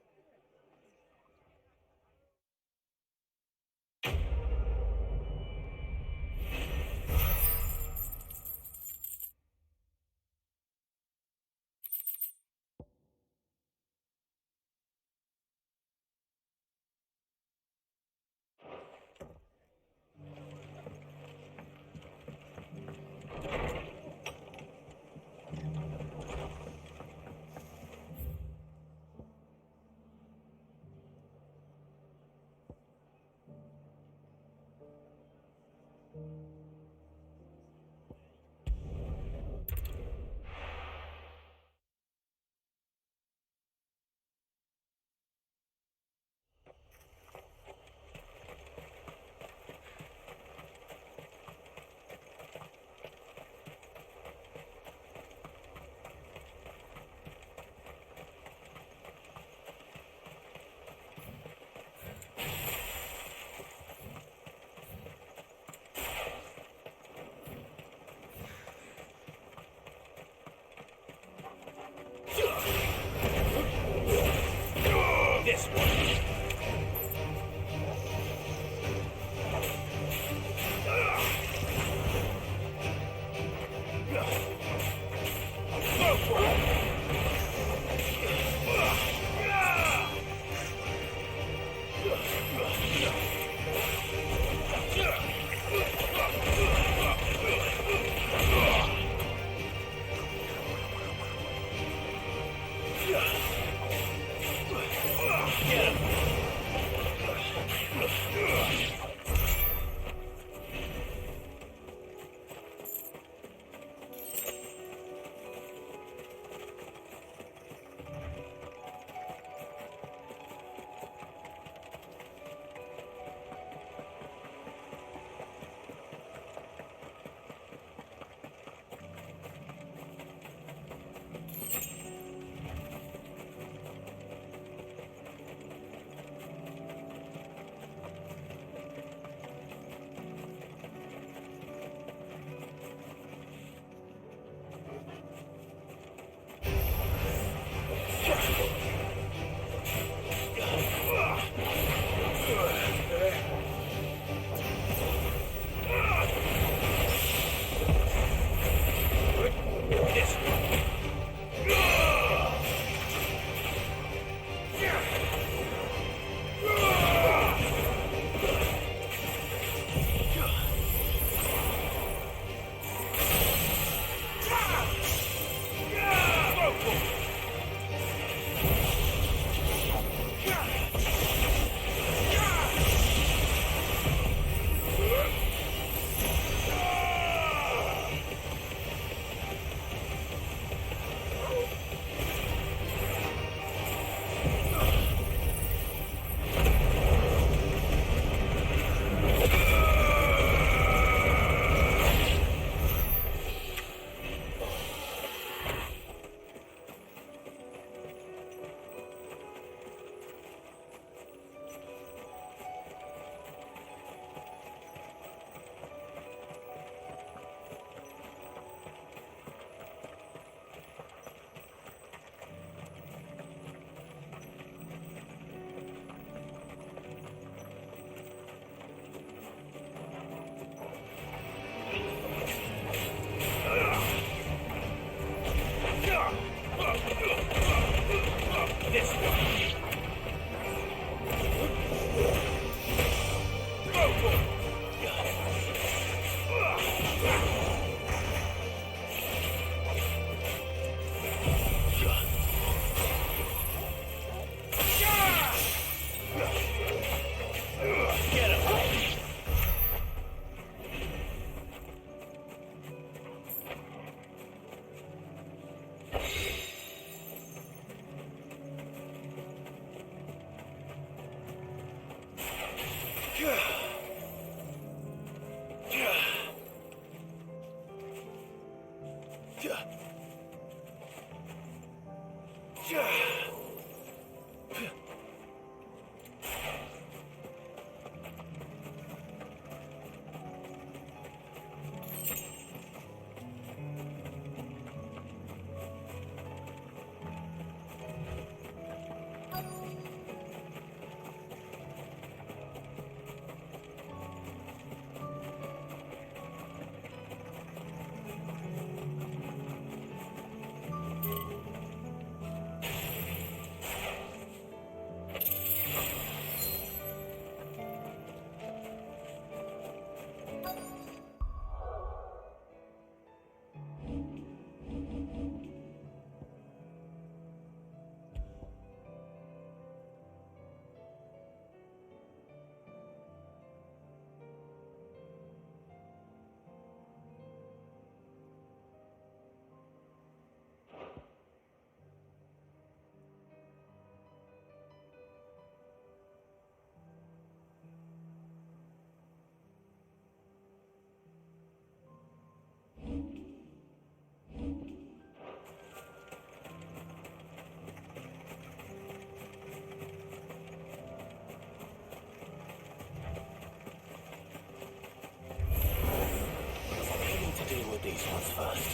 These ones first.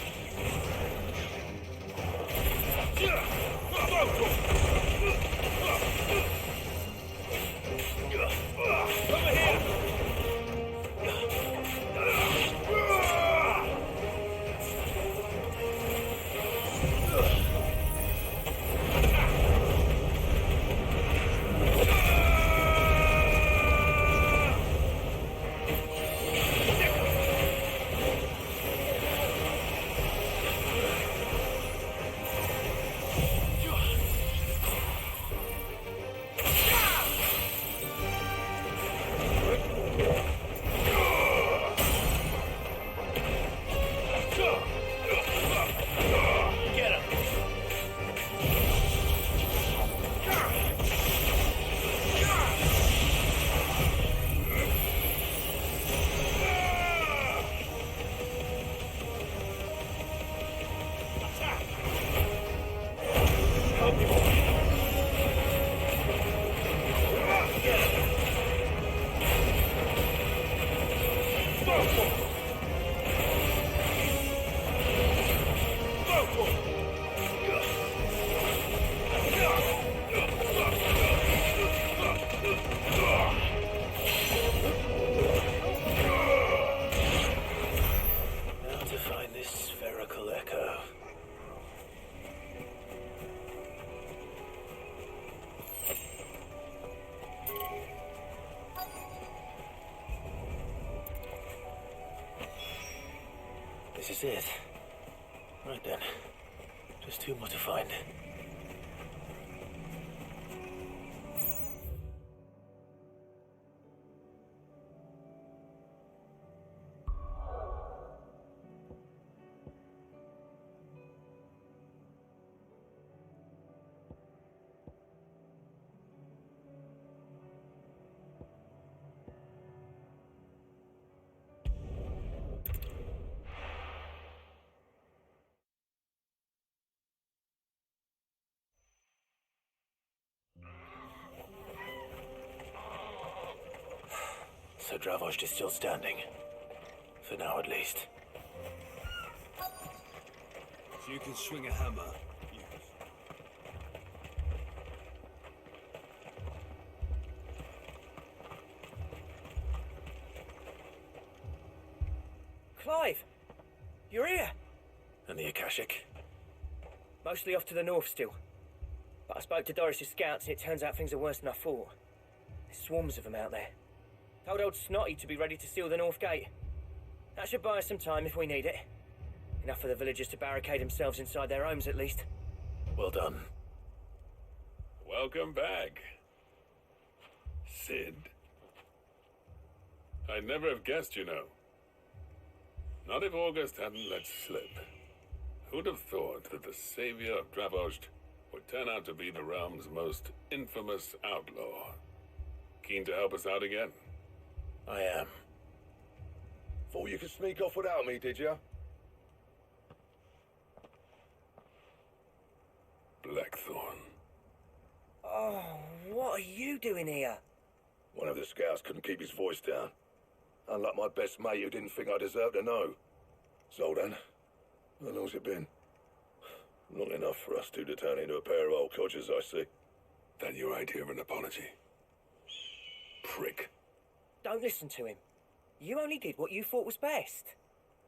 Over here! This is it. Right then. Just two more to find. So Dravost is still standing. For now, at least. So you can swing a hammer. Clive! You're here! And the Akashic? Mostly off to the north still. But I spoke to Doris's scouts and it turns out things are worse than I thought. There's swarms of them out there. Told old Snotty to be ready to seal the north gate. That should buy us some time if we need it. Enough for the villagers to barricade themselves inside their homes at least. Well done. Welcome back, Cid. I'd never have guessed, you know. Not if August hadn't let slip. Who'd have thought that the savior of Dravost would turn out to be the realm's most infamous outlaw? Keen to help us out again? I am. Thought you could sneak off without me, did you? Blackthorn. Oh, what are you doing here? One of the scouts couldn't keep his voice down. Unlike my best mate who didn't think I deserved to know. Zoltan, how long's it been? Long enough for us two to turn into a pair of old codgers, I see. That your idea of an apology? Prick. Don't listen to him. You only did what you thought was best.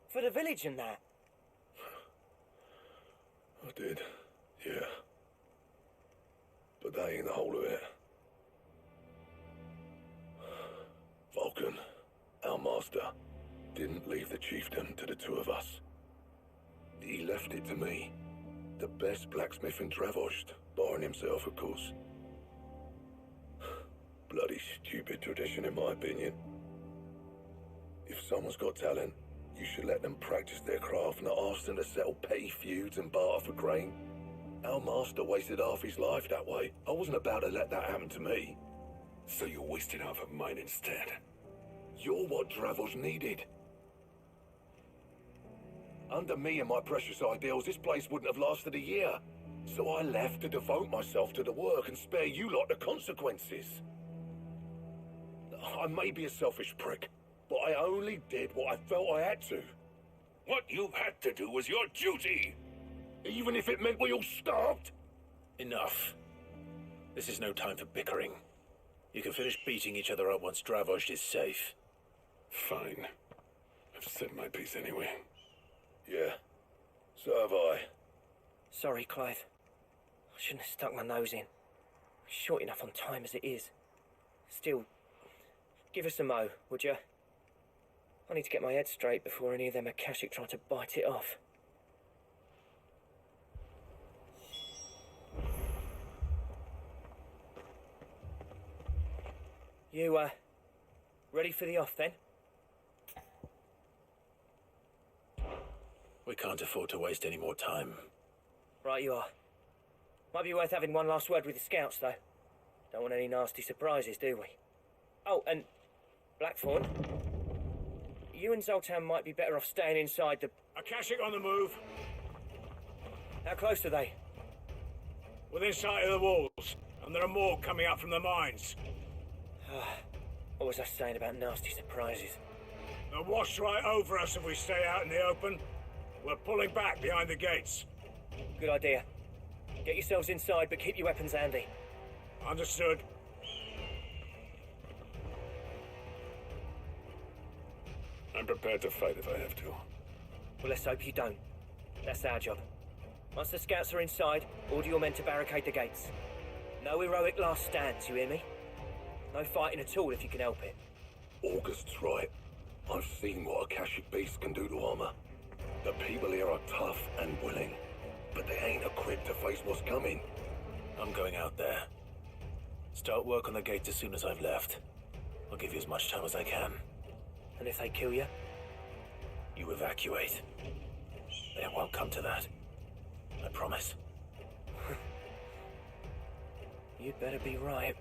For the village and that. I did, yeah. But that ain't the whole of it. Vulcan, our master, didn't leave the chiefdom to the two of us. He left it to me, the best blacksmith in Dravost, barring himself, of course. Bloody stupid tradition, in my opinion. If someone's got talent, you should let them practice their craft, not ask them to settle petty feuds and barter for grain. Our master wasted half his life that way. I wasn't about to let that happen to me. So you wasted half of mine instead. You're what Dravost needed. Under me and my precious ideals, this place wouldn't have lasted a year. So I left to devote myself to the work and spare you lot the consequences. I may be a selfish prick, but I only did what I felt I had to. What you had to do was your duty! Even if it meant we all starved? Enough. This is no time for bickering. You can finish beating each other up once Dravost is safe. Fine. I've said my piece anyway. Yeah, so have I. Sorry, Clive. I shouldn't have stuck my nose in. Short enough on time as it is. Still, give us a mo, would you? I need to get my head straight before any of them Akashic try to bite it off. You, ready for the off then? We can't afford to waste any more time. Right you are. Might be worth having one last word with the scouts, though. Don't want any nasty surprises, do we? Oh, and Blackthorn, you and Zoltan might be better off staying inside the... Akashic on the move. How close are they? Within sight of the walls, and there are more coming up from the mines. What was I saying about nasty surprises? They'll wash right over us if we stay out in the open. We're pulling back behind the gates. Good idea. Get yourselves inside, but keep your weapons handy. Understood. I'm prepared to fight if I have to. Well, let's hope you don't. That's our job. Once the scouts are inside, order your men to barricade the gates. No heroic last stands, you hear me? No fighting at all if you can help it. August's right. I've seen what Akashic beasts can do to armor. The people here are tough and willing, but they ain't equipped to face what's coming. I'm going out there. Start work on the gates as soon as I've left. I'll give you as much time as I can. And if they kill you? You evacuate. It won't come to that. I promise. You'd better be right.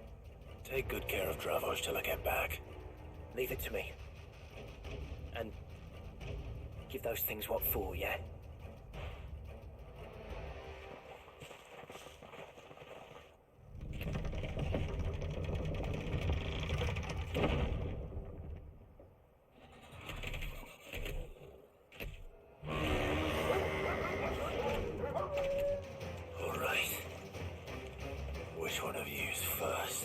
Take good care of Dravost till I get back. Leave it to me. And give those things what for, yeah? All right. Which one of you's first?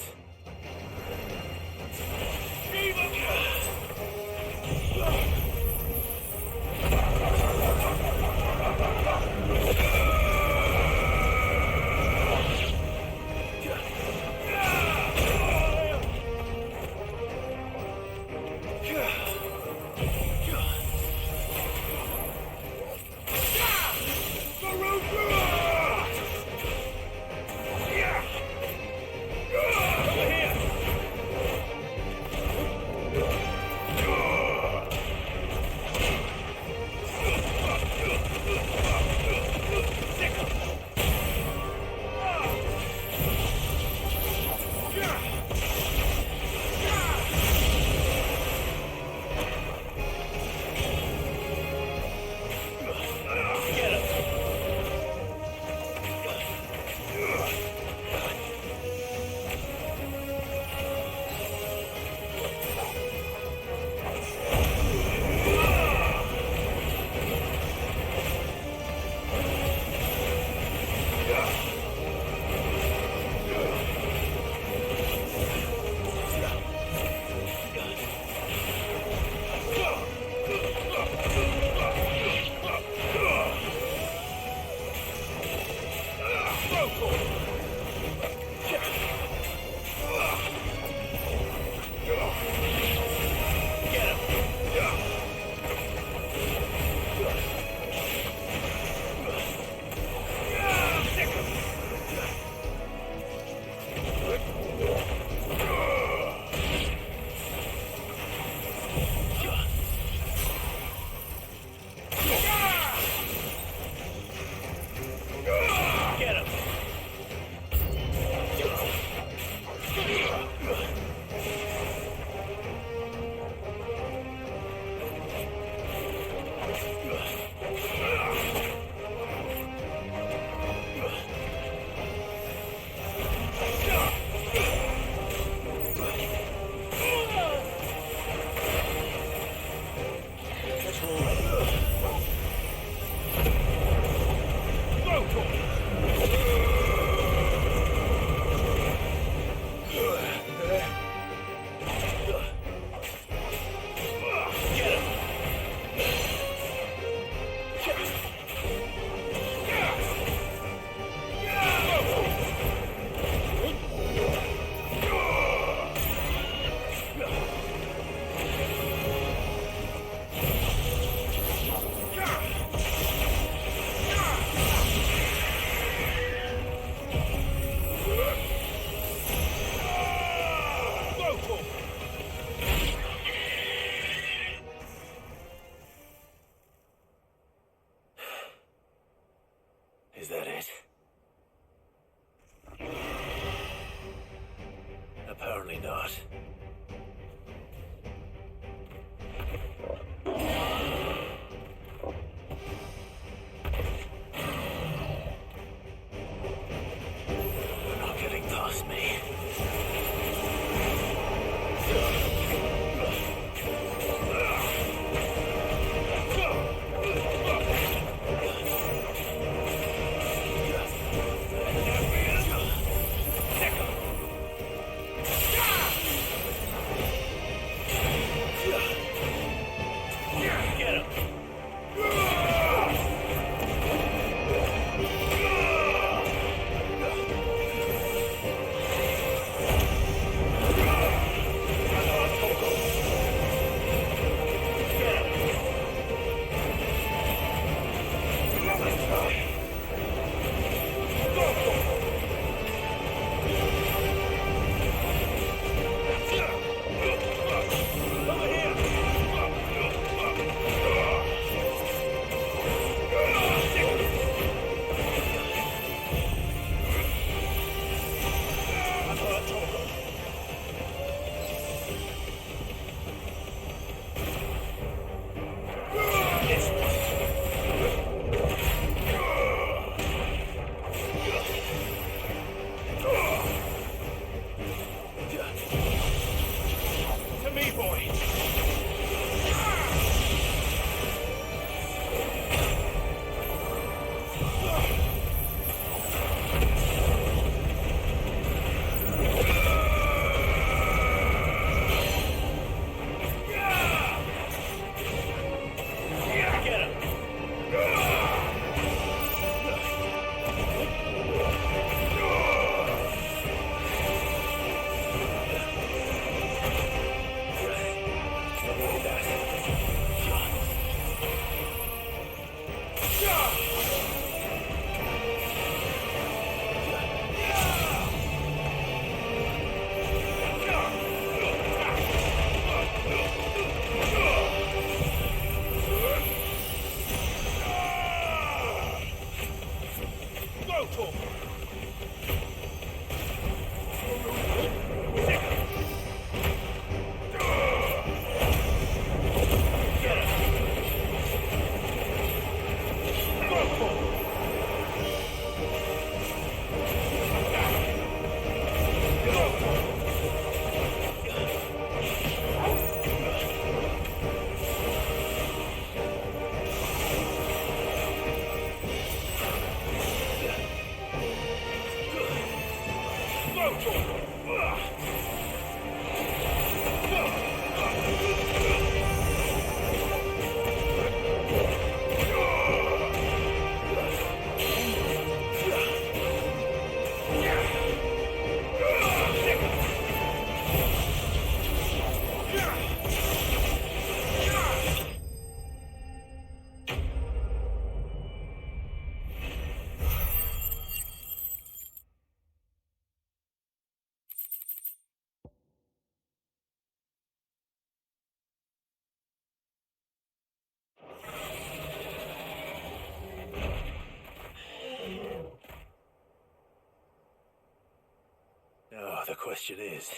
question is,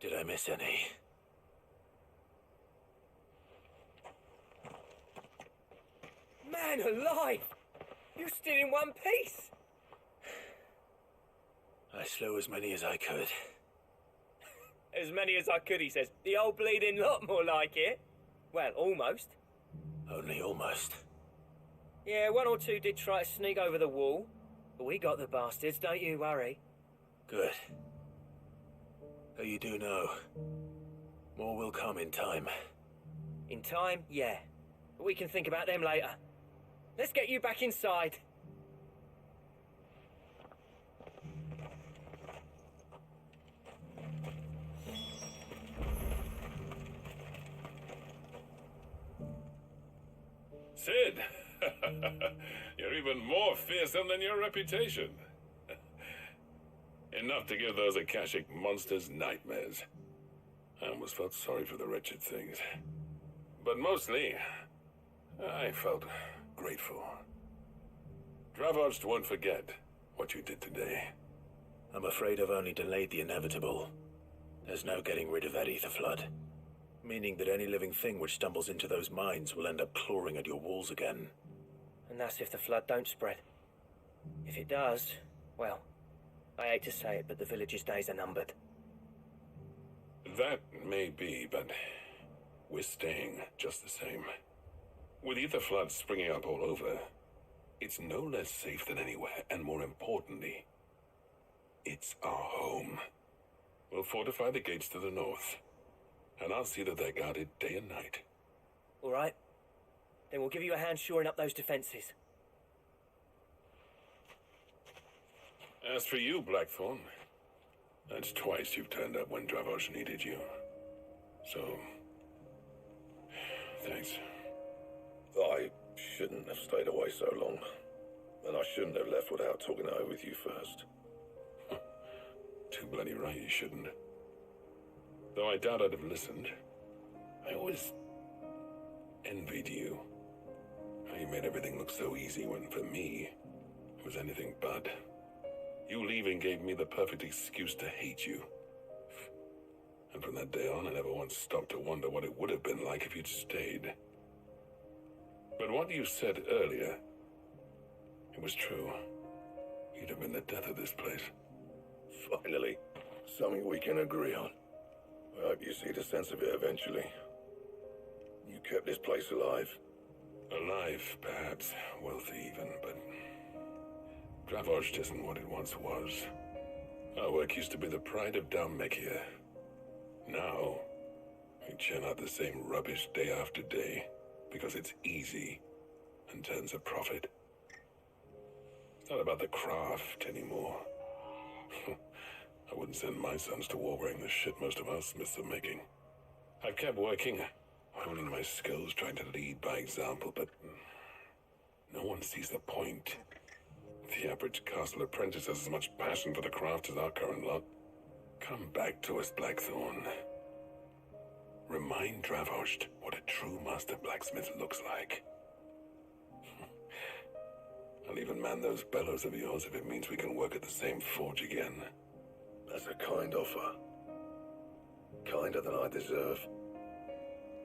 did I miss any? Man alive! You're still in one piece! I slew as many as I could. As many as I could, he says. The old bleeding lot, more like it. Well, almost. Only almost. Yeah, one or two did try to sneak over the wall. But we got the bastards, don't you worry. Good. Though you do know, more will come in time. In time, yeah. But we can think about them later. Let's get you back inside. Sid! You're even more fearsome than your reputation. Enough to give those Akashic monsters nightmares. I almost felt sorry for the wretched things. But mostly, I felt grateful. Dravoged won't forget what you did today. I'm afraid I've only delayed the inevitable. There's no getting rid of that ether flood. Meaning that any living thing which stumbles into those mines will end up clawing at your walls again. And that's if the flood don't spread. If it does, well, I hate to say it, but the village's days are numbered. That may be, but we're staying just the same. With ether floods springing up all over, it's no less safe than anywhere, and more importantly, it's our home. We'll fortify the gates to the north, and I'll see that they're guarded day and night. All right. Then we'll give you a hand shoring up those defenses. As for you, Blackthorn, that's twice you've turned up when Dravos needed you. So, thanks. I shouldn't have stayed away so long. And I shouldn't have left without talking it over with you first. Too bloody right you shouldn't. Though I doubt I'd have listened. I always envied you. How you made everything look so easy when, for me, it was anything but. You leaving gave me the perfect excuse to hate you. And from that day on, I never once stopped to wonder what it would have been like if you'd stayed. But what you said earlier, it was true. You'd have been the death of this place. Finally, something we can agree on. I hope you see the sense of it eventually. You kept this place alive. Alive, perhaps. Wealthy even, but Dravoged isn't what it once was. Our work used to be the pride of Dalmekia. Now, we churn out the same rubbish day after day because it's easy and turns a profit. It's not about the craft anymore. I wouldn't send my sons to war wearing the shit most of our smiths are making. I've kept working, honing my skills, trying to lead by example, but no one sees the point. The average castle apprentice has as much passion for the craft as our current lot. Come back to us, Blackthorn. Remind Dravoged what a true master blacksmith looks like. I'll even man those bellows of yours if it means we can work at the same forge again. That's a kind offer. Kinder than I deserve.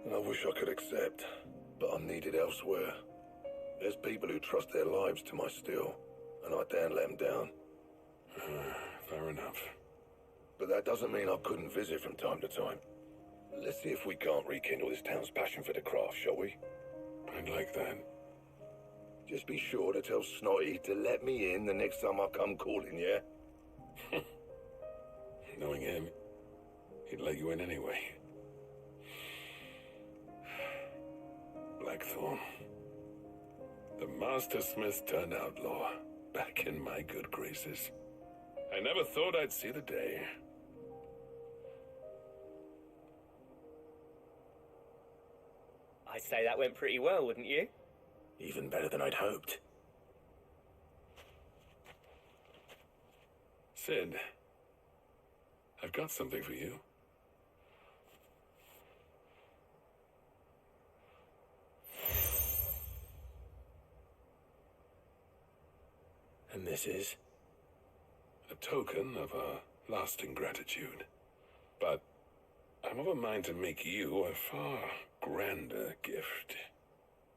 And I wish I could accept, but I'm needed elsewhere. There's people who trust their lives to my steel, and I daren't let them down. Fair enough. But that doesn't mean I couldn't visit from time to time. Let's see if we can't rekindle this town's passion for the craft, shall we? I'd like that. Just be sure to tell Snotty to let me in the next time I come calling, yeah? Knowing him, he'd let you in anyway. Blackthorn. The Master Smith turned outlaw, back in my good graces. I never thought I'd see the day. I'd say that went pretty well, wouldn't you? Even better than I'd hoped. Sid, I've got something for you. And this is? A token of our lasting gratitude. But I'm of a mind to make you a far grander gift.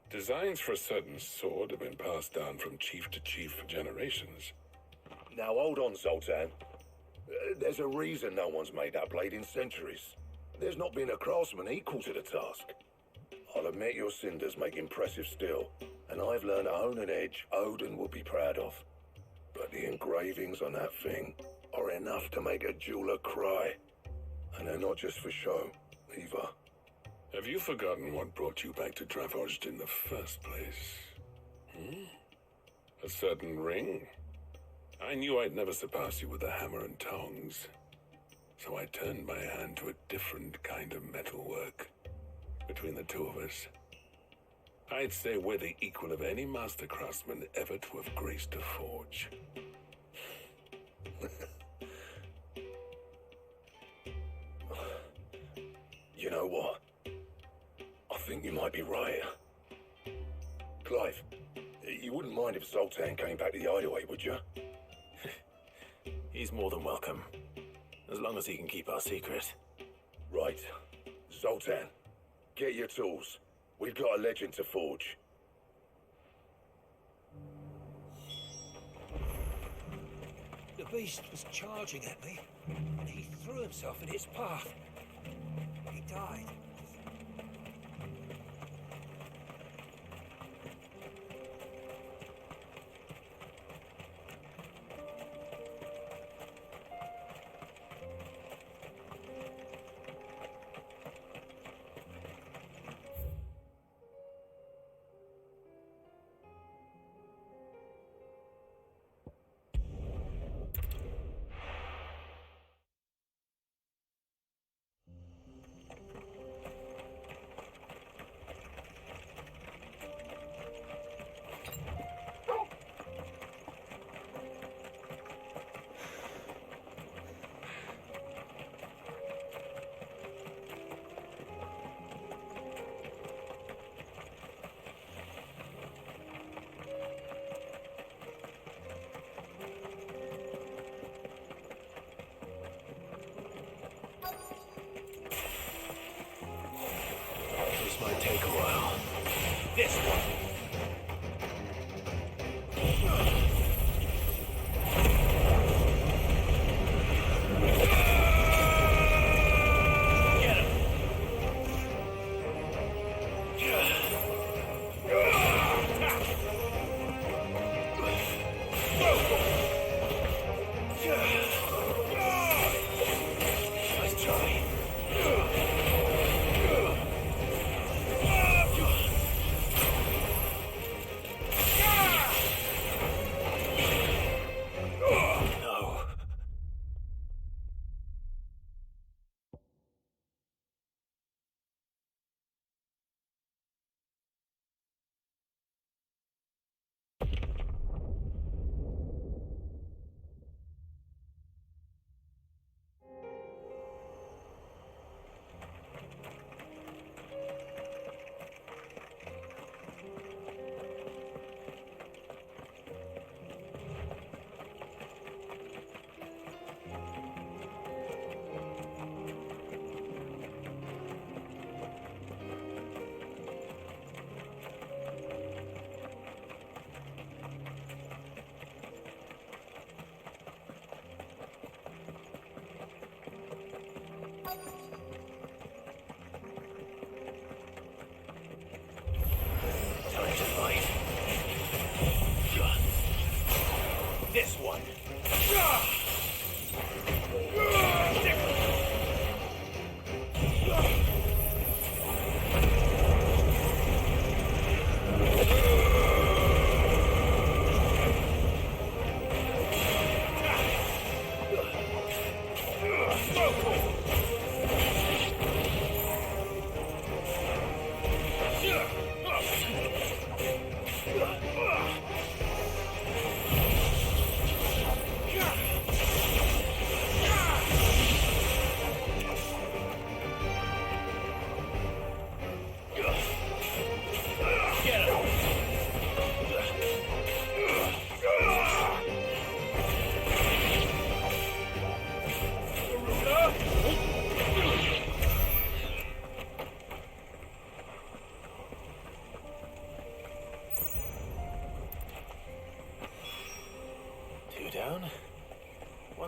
Designs for a certain sword have been passed down from chief to chief for generations. Now hold on, Zoltan. There's a reason no one's made that blade in centuries. There's not been a craftsman equal to the task. I'll admit your cinders make impressive steel, and I've learned to own an edge Odin will be proud of. But the engravings on that thing are enough to make a jeweler cry. And they're not just for show, either. Have you forgotten what brought you back to Dravozd in the first place? A certain ring? I knew I'd never surpass you with the hammer and tongs. So I turned my hand to a different kind of metalwork. Between the two of us, I'd say we're the equal of any master craftsman ever to have graced a forge. You know what? I think you might be right. Clive, you wouldn't mind if Zoltan came back to the Hideaway, would you? He's more than welcome. As long as he can keep our secret. Right. Zoltan, get your tools. We've got a legend to forge. The beast was charging at me, and he threw himself in its path. He died. This might take a while. This one. Nice try.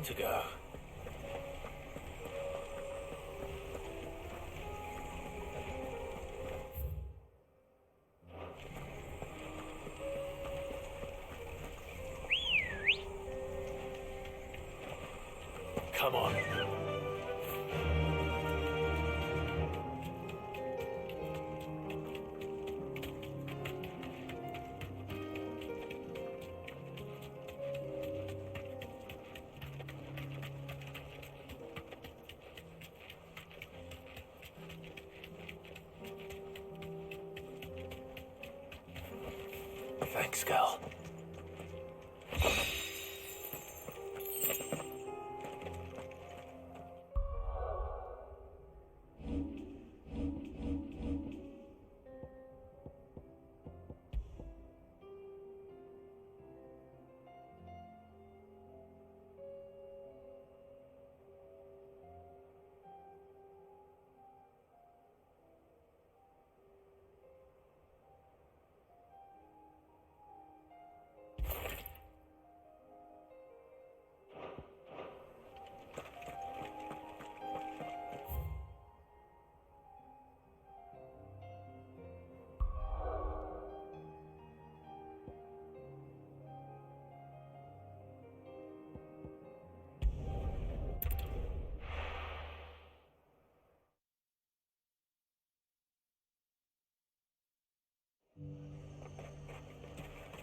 to go. Come on. Thanks, Gal.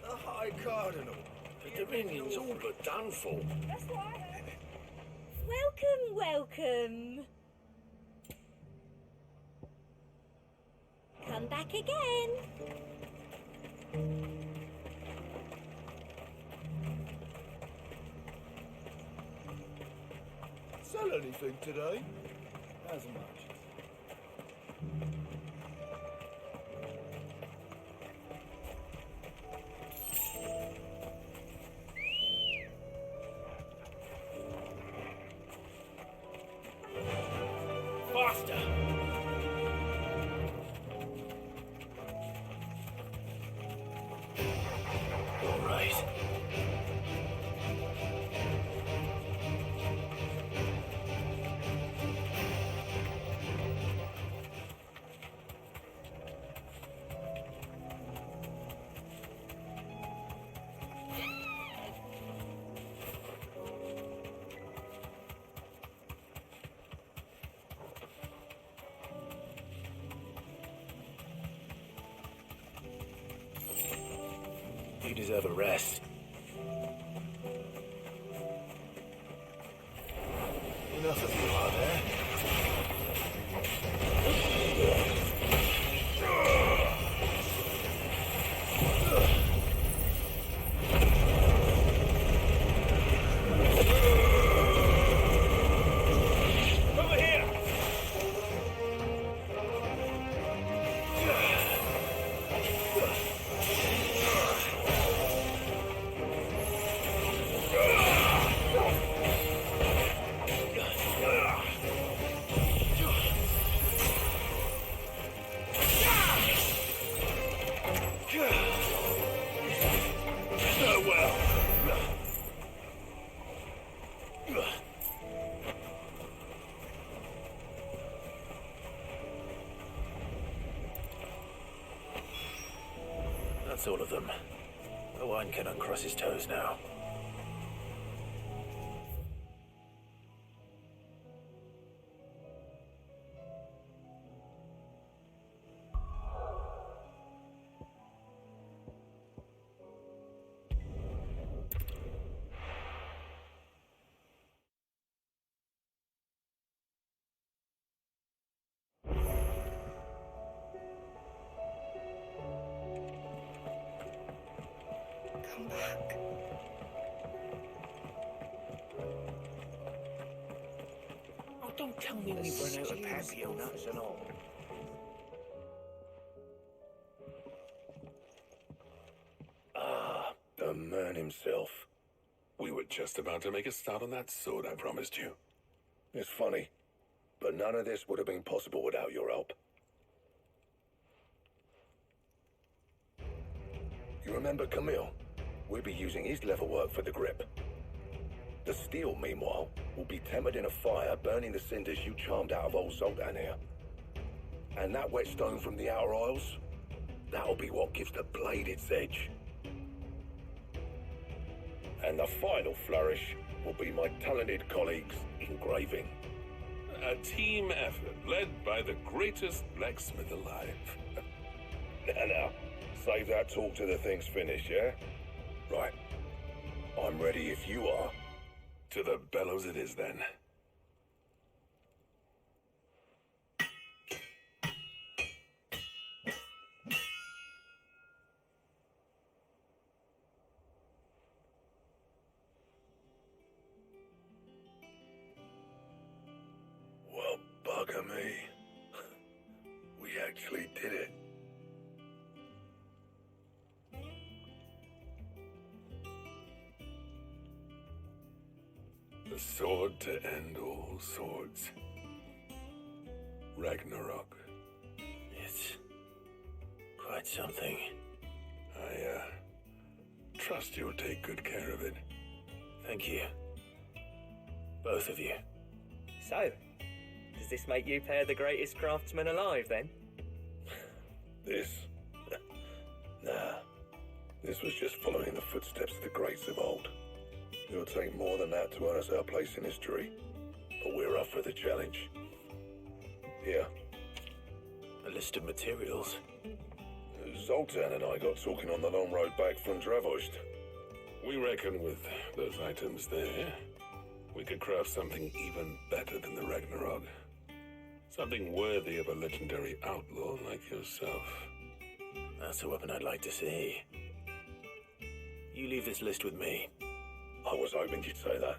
The High Cardinal. The Dominion's all but done for. That's what I heard. Welcome, welcome. Come back again. Sell anything today? As much. Faster! All right. You deserve a rest. Enough of you, are there? Over here! That's all of them. Owain can uncross his toes now. Come back. Oh, don't tell me we've run out of Papio nuts and all. The man himself. We were just about to make a start on that sword I promised you. It's funny, but none of this would have been possible without your help. You remember Camille? We'd be using his leather work for the grip. The steel, meanwhile, will be tempered in a fire, burning the cinders you charmed out of old Zoltan here. And that whetstone from the Outer Isles, that'll be what gives the blade its edge. And the final flourish will be my talented colleagues' engraving. A team effort led by the greatest blacksmith alive. Now, save that talk till the thing's finished, yeah? Right. I'm ready if you are. To the bellows it is then. Well, bugger me. We actually did it. The sword to end all swords. Ragnarok. It's quite something. I trust you'll take good care of it. Thank you. Both of you. So, does this make you pair the greatest craftsman alive, then? This? Nah. This was just following the footsteps of the greats of old. It'll take more than that to earn us our place in history. But we're up for the challenge. Here. A list of materials. Zoltan and I got talking on the long road back from Dravost. We reckon with those items there, we could craft something even better than the Ragnarok. Something worthy of a legendary outlaw like yourself. That's a weapon I'd like to see. You leave this list with me. I was hoping you'd say that.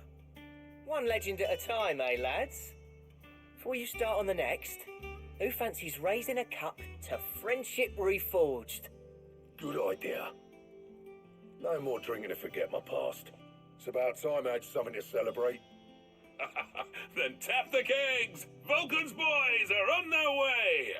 One legend at a time, eh, lads? Before you start on the next, who fancies raising a cup to Friendship Reforged? Good idea. No more drinking to forget my past. It's about time I had something to celebrate. Then tap the kegs! Vulcan's boys are on their way!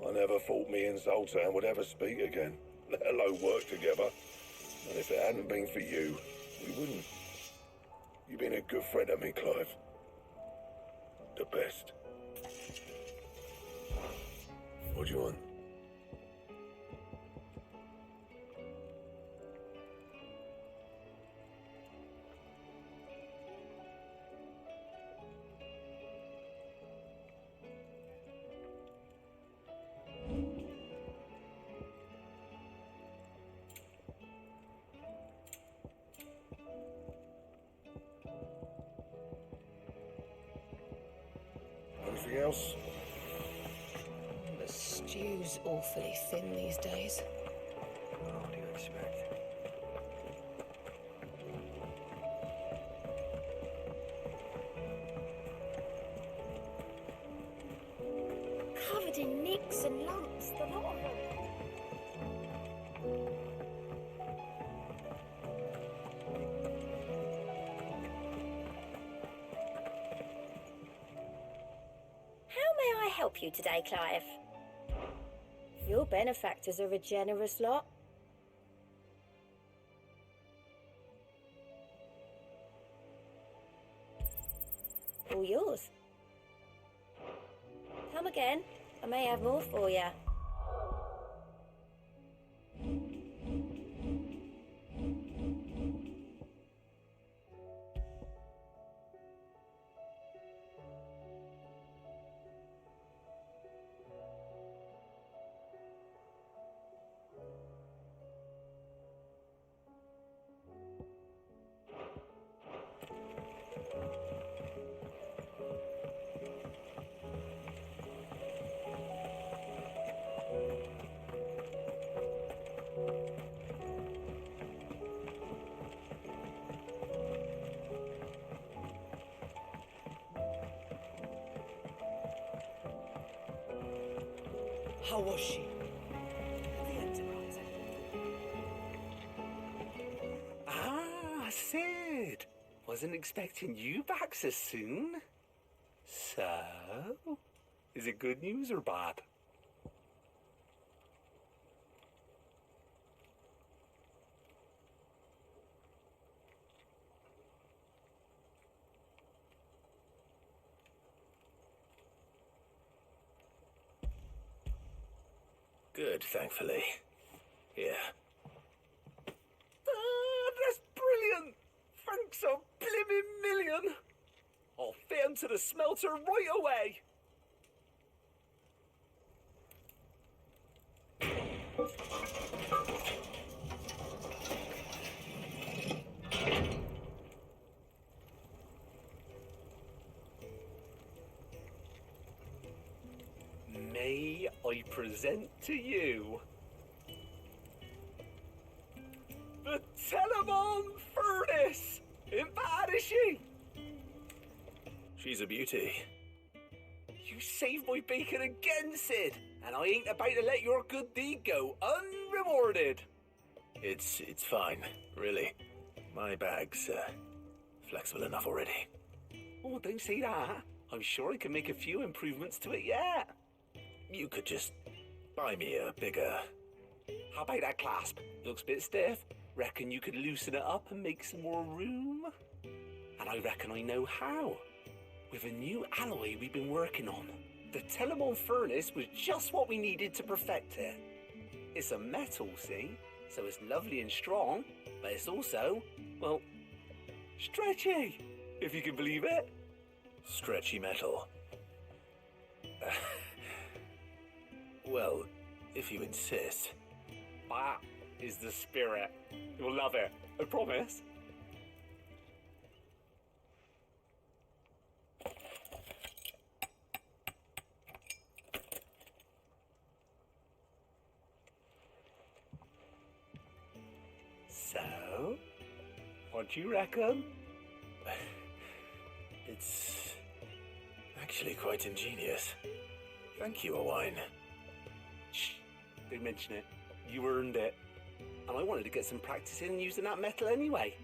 I never thought me and Zoltan would ever speak again, let alone work together. And if it hadn't been for you, we wouldn't. You've been a good friend of me, Clive. The best. What do you want? Anything else? The stew's awfully thin these days. What do you expect? Covered in nicks and lumps, the lot of them. How may I help you today, Clive? Your benefactors are a generous lot. All yours. Come again. I may have more for you. How was she? Ah, Sid. Wasn't expecting you back so soon. So, is it good news or bad? Good, thankfully. Here. That's brilliant! Thanks a blimmin' million! I'll fit 'em to the smelter right away! May I present to you the Telemon Furnace! Ain't bad, is she? She's a beauty. You saved my bacon again, Sid, and I ain't about to let your good deed go unrewarded. It's fine, really. My bag's flexible enough already. Oh, don't say that. I'm sure I can make a few improvements to it yet. You could just buy me a bigger... How about that clasp? Looks a bit stiff. Reckon you could loosen it up and make some more room? And I reckon I know how. With a new alloy we've been working on. The Telemon Furnace was just what we needed to perfect it. It's a metal, see? So it's lovely and strong, but it's also, well, stretchy, if you can believe it. Stretchy metal. Well, if you insist. That is the spirit. You'll love it, I promise. So, what do you reckon? It's actually quite ingenious. Thank you, Owain. Shh, don't mention it. You earned it. And I wanted to get some practice in using that metal anyway.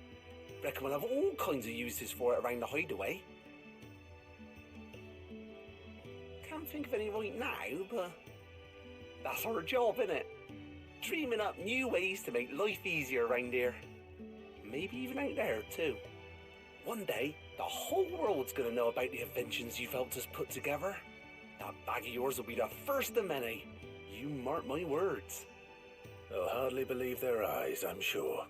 Reckon we'll have all kinds of uses for it around the hideaway. Can't think of any right now, but that's our job, innit? Dreaming up new ways to make life easier around here. Maybe even out there, too. One day, the whole world's gonna know about the inventions you've helped us put together. That bag of yours will be the first of many. You mark my words. They'll hardly believe their eyes, I'm sure.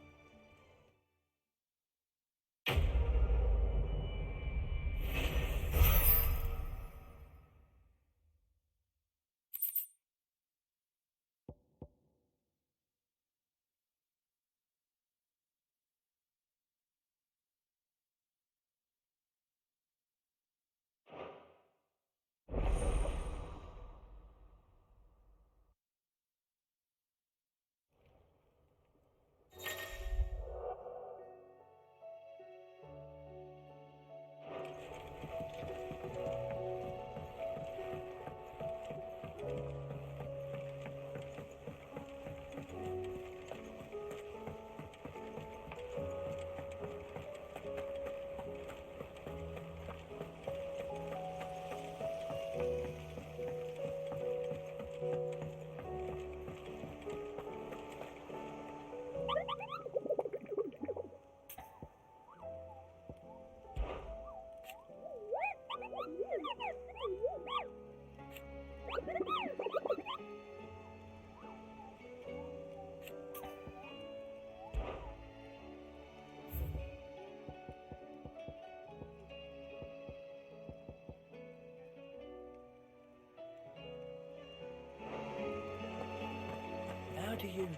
How do you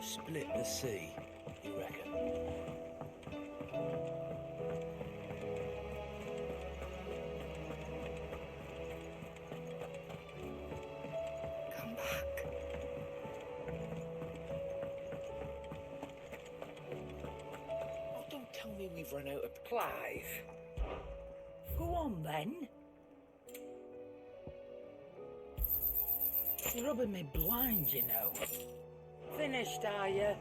split the sea, you reckon? Come back. Oh, don't tell me we've run out of Clive. Go on then. You're rubbing me blind, you know. Finished, are you?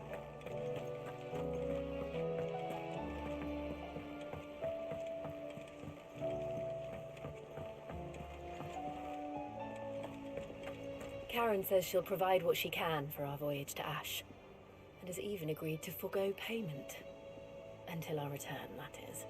Karen says she'll provide what she can for our voyage to Ash, and has even agreed to forego payment. Until our return, that is.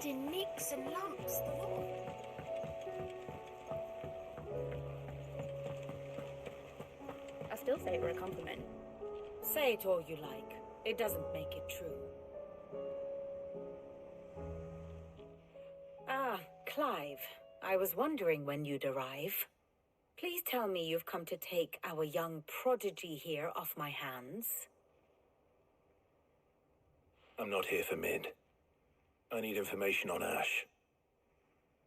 covered in nicks and lumps, the lot. I still say it were a compliment. Say it all you like. It doesn't make it true. Ah, Clive. I was wondering when you'd arrive. Please tell me you've come to take our young prodigy here off my hands. I'm not here for Mid. I need information on Ash.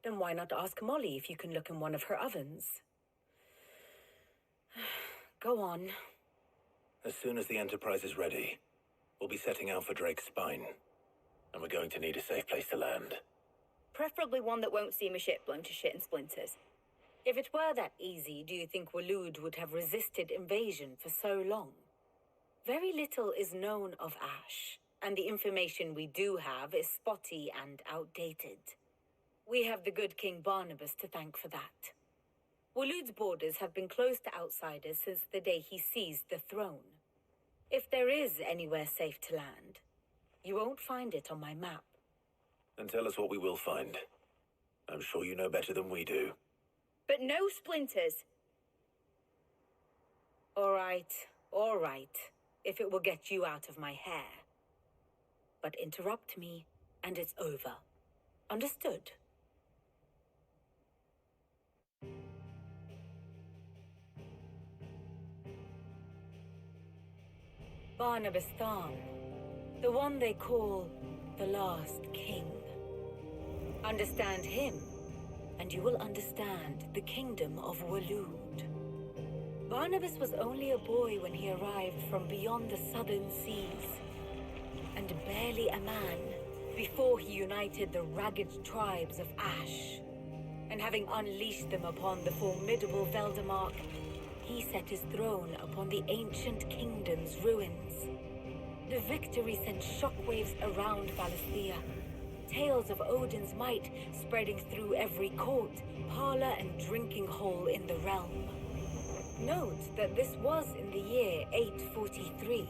Then why not ask Molly if you can look in one of her ovens? Go on. As soon as the Enterprise is ready, we'll be setting out for Drake's Spine. And we're going to need a safe place to land. Preferably one that won't see my ship blown to shit and splinters. If it were that easy, do you think Waloed would have resisted invasion for so long? Very little is known of Ash, and the information we do have is spotty and outdated. We have the good King Barnabas to thank for that. Waloed's borders have been closed to outsiders since the day he seized the throne. If there is anywhere safe to land, you won't find it on my map. Then tell us what we will find. I'm sure you know better than we do. But no splinters. All right, if it will get you out of my hair. But interrupt me, and it's over. Understood? Barnabas Thorn, the one they call the Last King. Understand him, and you will understand the kingdom of Waloed. Barnabas was only a boy when he arrived from beyond the southern seas, and barely a man before he united the ragged tribes of Ash. And having unleashed them upon the formidable Veldamark, he set his throne upon the ancient kingdom's ruins. The victory sent shockwaves around Valisthea, tales of Odin's might spreading through every court, parlor, and drinking hole in the realm. Note that this was in the year 843,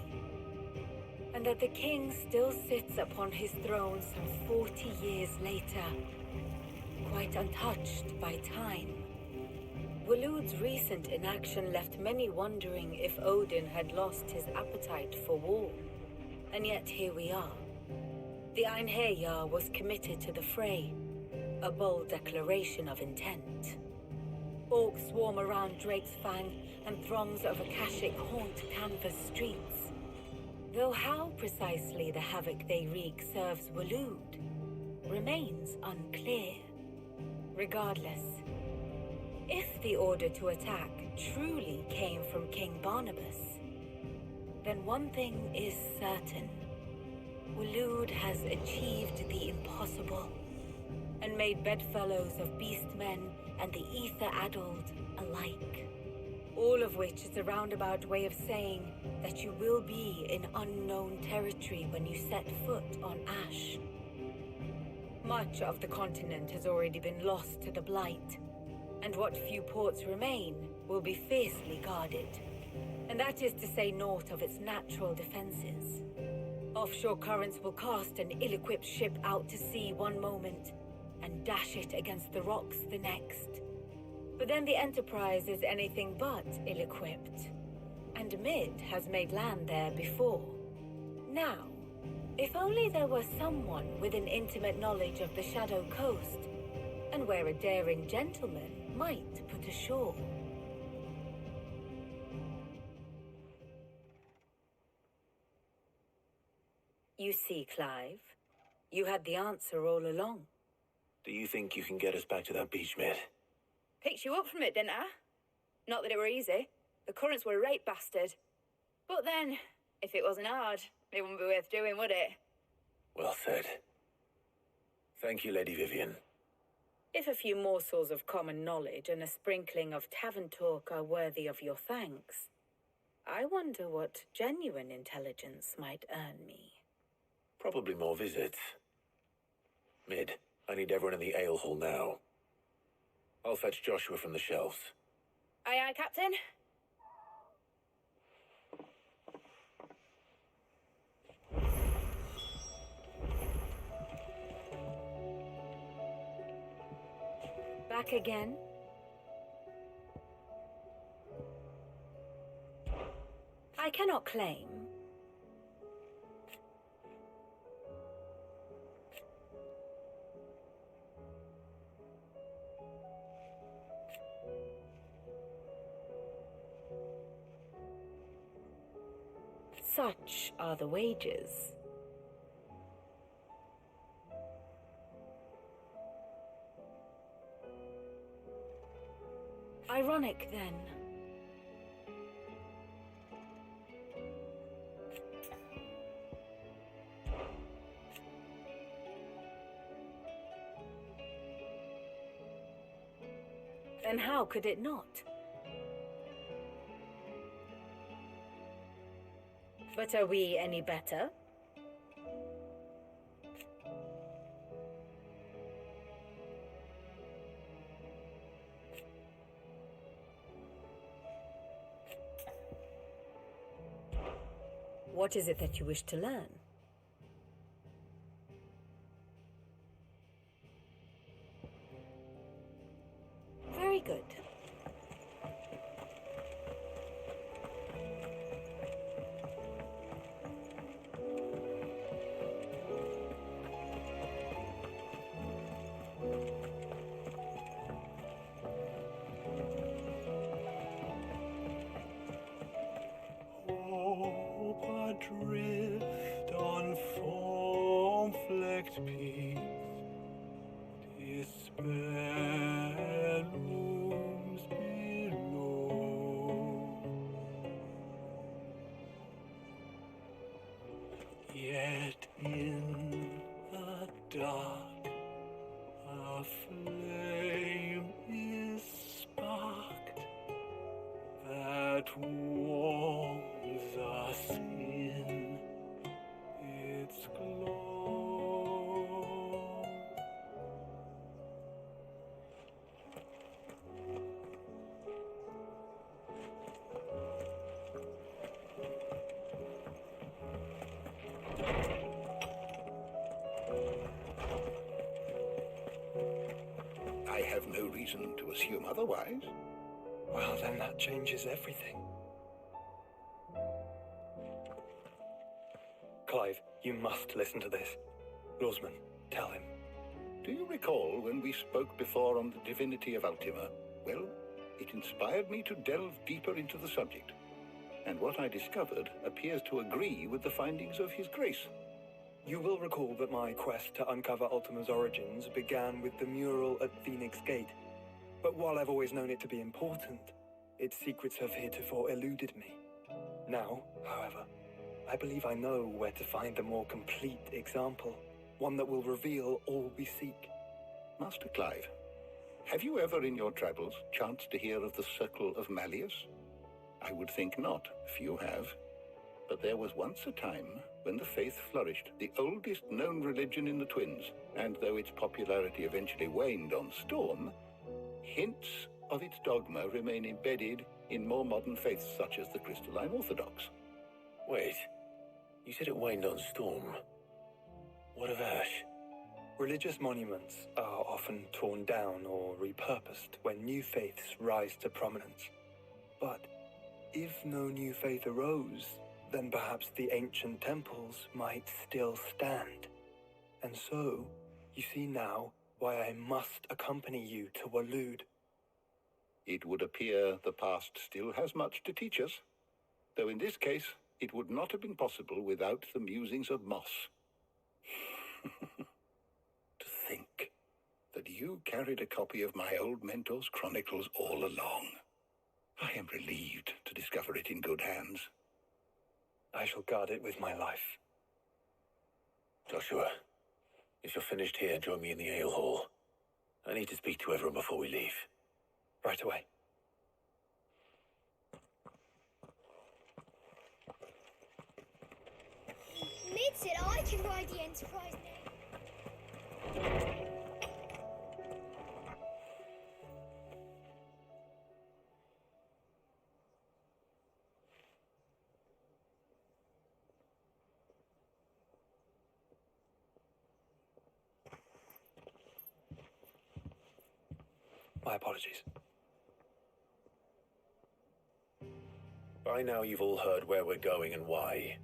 and that the king still sits upon his throne some 40 years later, quite untouched by time. Waloed's recent inaction left many wondering if Odin had lost his appetite for war. And yet here we are. The Einherjar was committed to the fray, a bold declaration of intent. Orcs swarm around Drake's Fang, and throngs of Akashic haunt Canvas streets. Though how precisely the havoc they wreak serves Waloed remains unclear. Regardless, if the order to attack truly came from King Barnabas, then one thing is certain. Waloed has achieved the impossible, and made bedfellows of beastmen and the ether-addled alike. All of which is a roundabout way of saying that you will be in unknown territory when you set foot on Ash. Much of the continent has already been lost to the Blight, and what few ports remain will be fiercely guarded. And that is to say naught of its natural defenses. Offshore currents will cast an ill-equipped ship out to sea one moment, and dash it against the rocks the next. But then the Enterprise is anything but ill-equipped, and Mid has made land there before. Now, if only there were someone with an intimate knowledge of the Shadow Coast, and where a daring gentleman might put ashore. You see, Clive, you had the answer all along. Do you think you can get us back to that beach, Mid? Picked you up from it, didn't I? Not that it were easy. The currents were a right bastard. But then, if it wasn't hard, it wouldn't be worth doing, would it? Well said. Thank you, Lady Vivian. If a few morsels of common knowledge and a sprinkling of tavern talk are worthy of your thanks, I wonder what genuine intelligence might earn me. Probably more visits. Mid, I need everyone in the ale hall now. I'll fetch Joshua from the shelves. Aye, aye, Captain. Back again? I cannot claim. Such are the wages. Ironic, then. Then how could it not? But are we any better? What is it that you wish to learn? Very good. Hope adrift on foam-flecked peaks, despair looms below. Yet in the dark, a flame is sparked that warms us in its glow. I have no reason to assume otherwise. Well, then that changes everything. Clive, you must listen to this. Losman, tell him. Do you recall when we spoke before on the divinity of Ultima? Well, it inspired me to delve deeper into the subject. And what I discovered appears to agree with the findings of His Grace. You will recall that my quest to uncover Ultima's origins began with the mural at Phoenix Gate. But while I've always known it to be important, its secrets have heretofore eluded me. Now, however, I believe I know where to find a more complete example, one that will reveal all we seek. Master Clive, have you ever in your travels chanced to hear of the Circle of Malleus? I would think not, few have. But there was once a time when the faith flourished, the oldest known religion in the Twins, and though its popularity eventually waned on Storm, hints of its dogma remain embedded in more modern faiths such as the Crystalline Orthodox. Wait, you said it waned on Storm. What of Ash? Religious monuments are often torn down or repurposed when new faiths rise to prominence. But if no new faith arose, then perhaps the ancient temples might still stand. And so, you see now why I must accompany you to Waloed. It would appear the past still has much to teach us, though in this case, it would not have been possible without the musings of Moss. To think that you carried a copy of my old mentor's chronicles all along. I am relieved to discover it in good hands. I shall guard it with my life. Joshua, if you're finished here, join me in the ale hall. I need to speak to everyone before we leave. Right away. Mid said I can ride the Enterprise now. My apologies. By now you've all heard where we're going and why.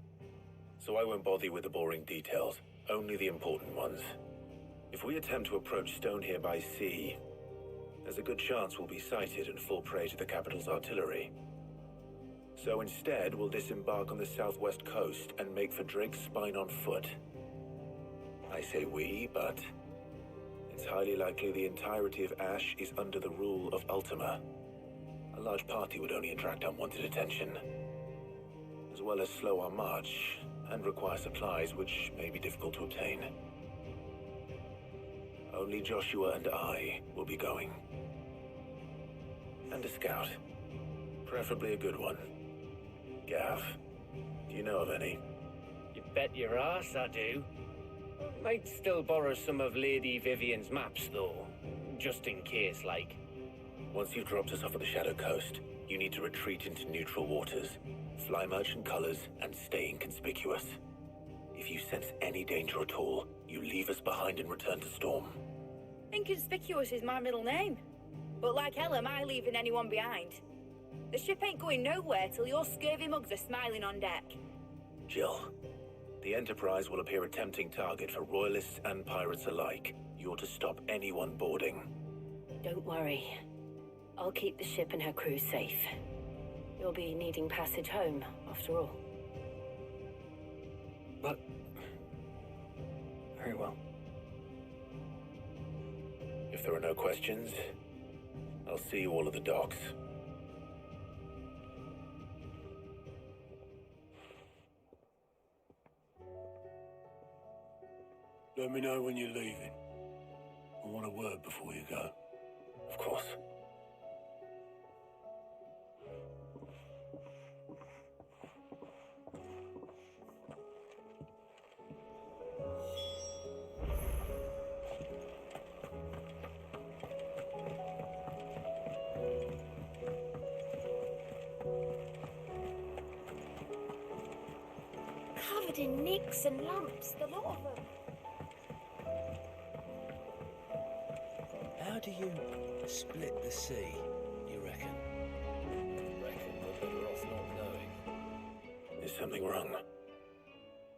So I won't bother you with the boring details, only the important ones. If we attempt to approach Stonehere by sea, there's a good chance we'll be sighted and fall prey to the capital's artillery. So instead, we'll disembark on the southwest coast and make for Drake's Spine on foot. I say we, but it's highly likely the entirety of Ash is under the rule of Ultima. A large party would only attract unwanted attention, as well as slow our march and require supplies which may be difficult to obtain. Only Joshua and I will be going. And a scout. Preferably a good one. Gav, do you know of any? You bet your ass I do. Might still borrow some of Lady Vivian's maps, though. Just in case, like. Once you've dropped us off at the Shadow Coast, you need to retreat into neutral waters, fly merchant colors, and stay inconspicuous. If you sense any danger at all, you leave us behind and return to Storm. Inconspicuous is my middle name. But like hell am I leaving anyone behind. The ship ain't going nowhere till your scurvy mugs are smiling on deck. Jill, the Enterprise will appear a tempting target for royalists and pirates alike. You're to stop anyone boarding. Don't worry. I'll keep the ship and her crew safe. You'll be needing passage home, after all. But... very well. If there are no questions, I'll see you all at the docks. Let me know when you're leaving. I want a word before you go. Of course. Covered in nicks and lumps, the lot of them. How do you split the sea, you reckon? Reckon we're better off not knowing. Is something wrong?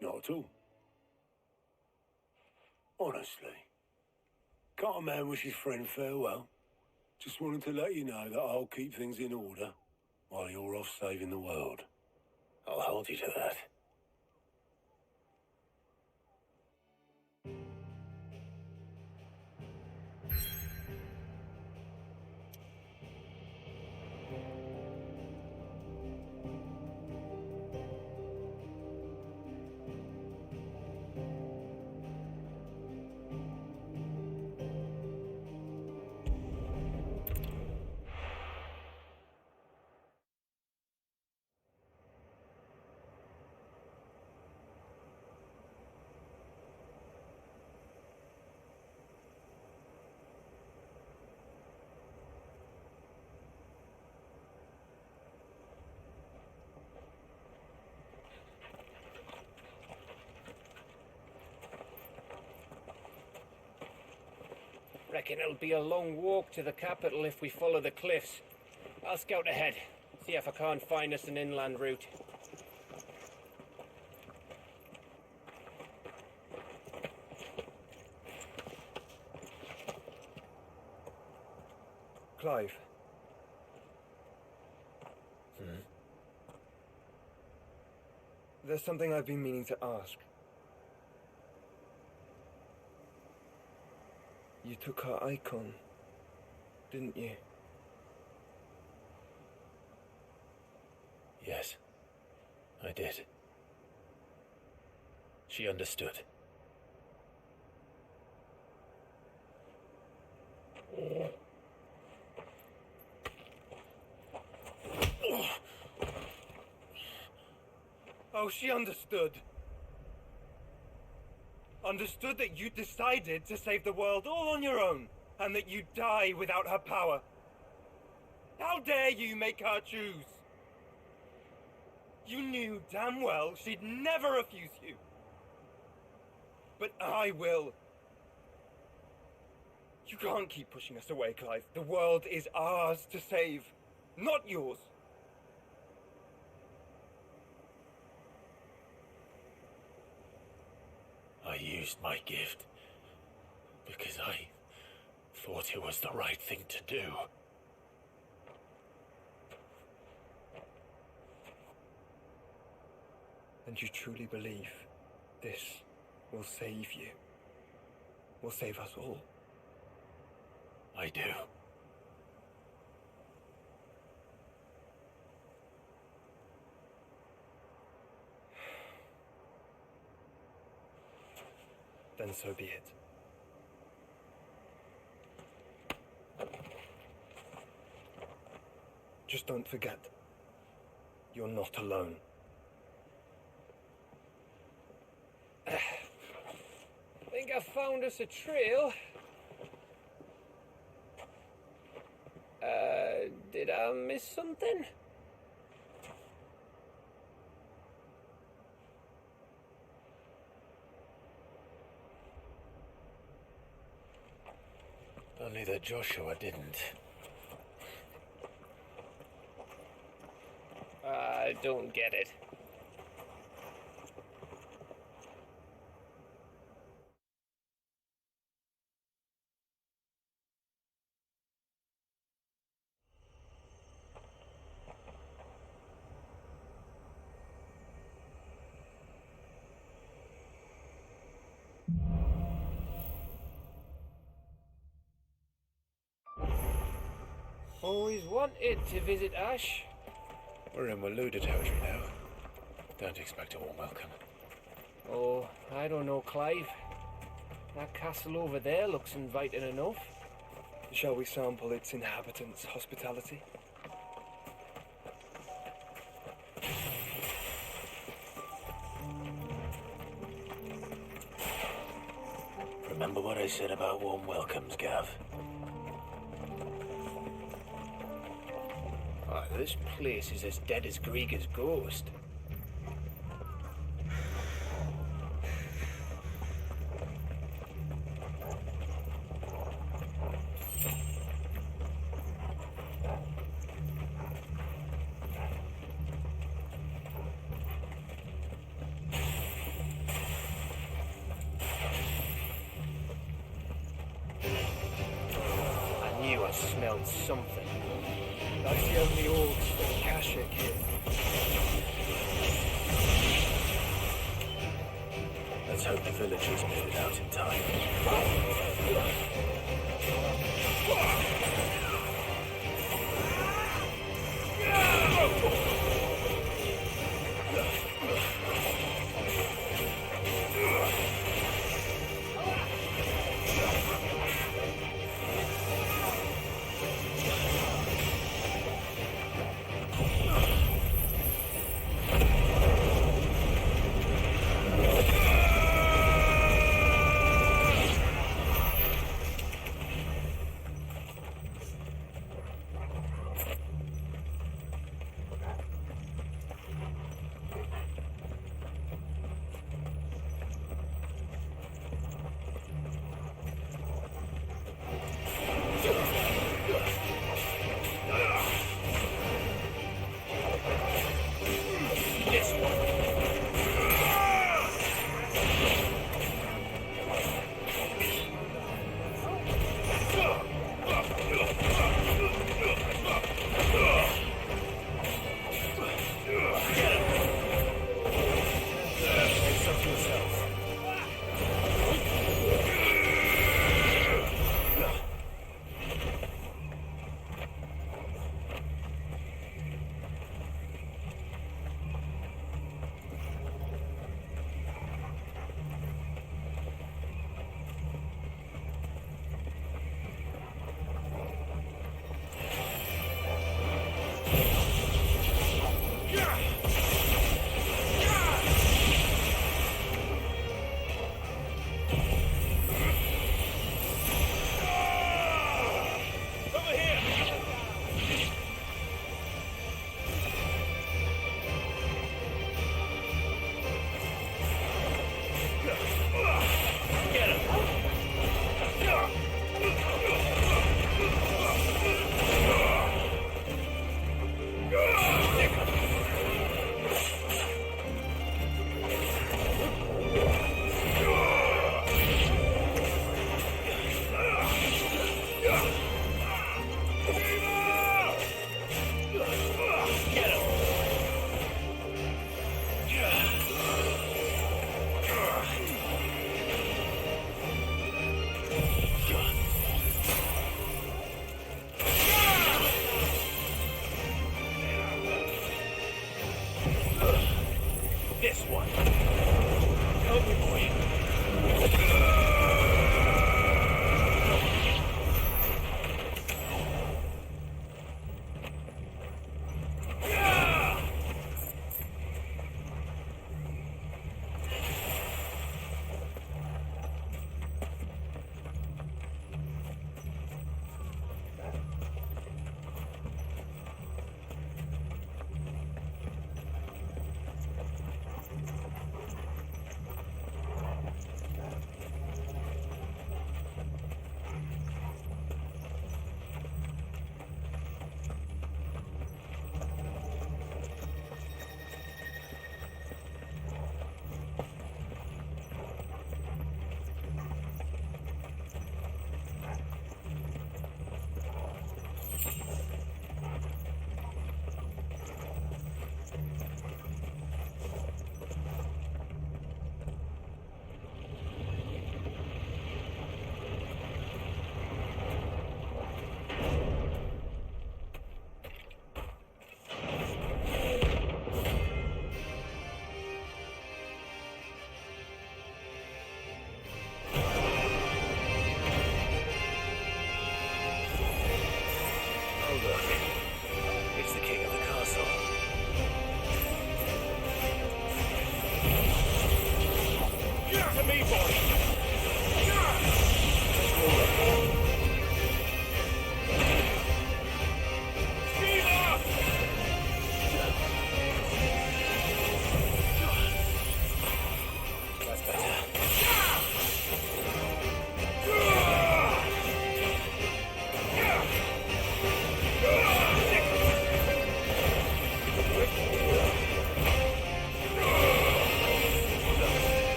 Not at all. Honestly. Can't a man wish his friend farewell? Just wanted to let you know that I'll keep things in order while you're off saving the world. I'll hold you to that. Reckon it'll be a long walk to the capital if we follow the cliffs. I'll scout ahead, see if I can't find us an inland route. Clive. There's something I've been meaning to ask. You took her icon, didn't you? Yes, I did. She understood. Oh, she understood. Understood that you decided to save the world all on your own, and that you'd die without her power. How dare you make her choose? You knew damn well she'd never refuse you. But I will. You can't keep pushing us away, Clive. The world is ours to save, not yours. I used my gift because I thought it was the right thing to do. And you truly believe this will save you? Will save us all? I do. Then so be it. Just don't forget, you're not alone. I think I found us a trail. Did I miss something? Only that Joshua didn't. I don't get it. Always wanted to visit Ash. We're in Waluda territory now. Don't expect a warm welcome. Oh, I don't know, Clive. That castle over there looks inviting enough. Shall we sample its inhabitants' hospitality? Remember what I said about warm welcomes, Gav? Oh, this place is as dead as Grieger's ghost. I knew I smelled something. That's the only old Kashik here. Let's hope the villagers made it out in time.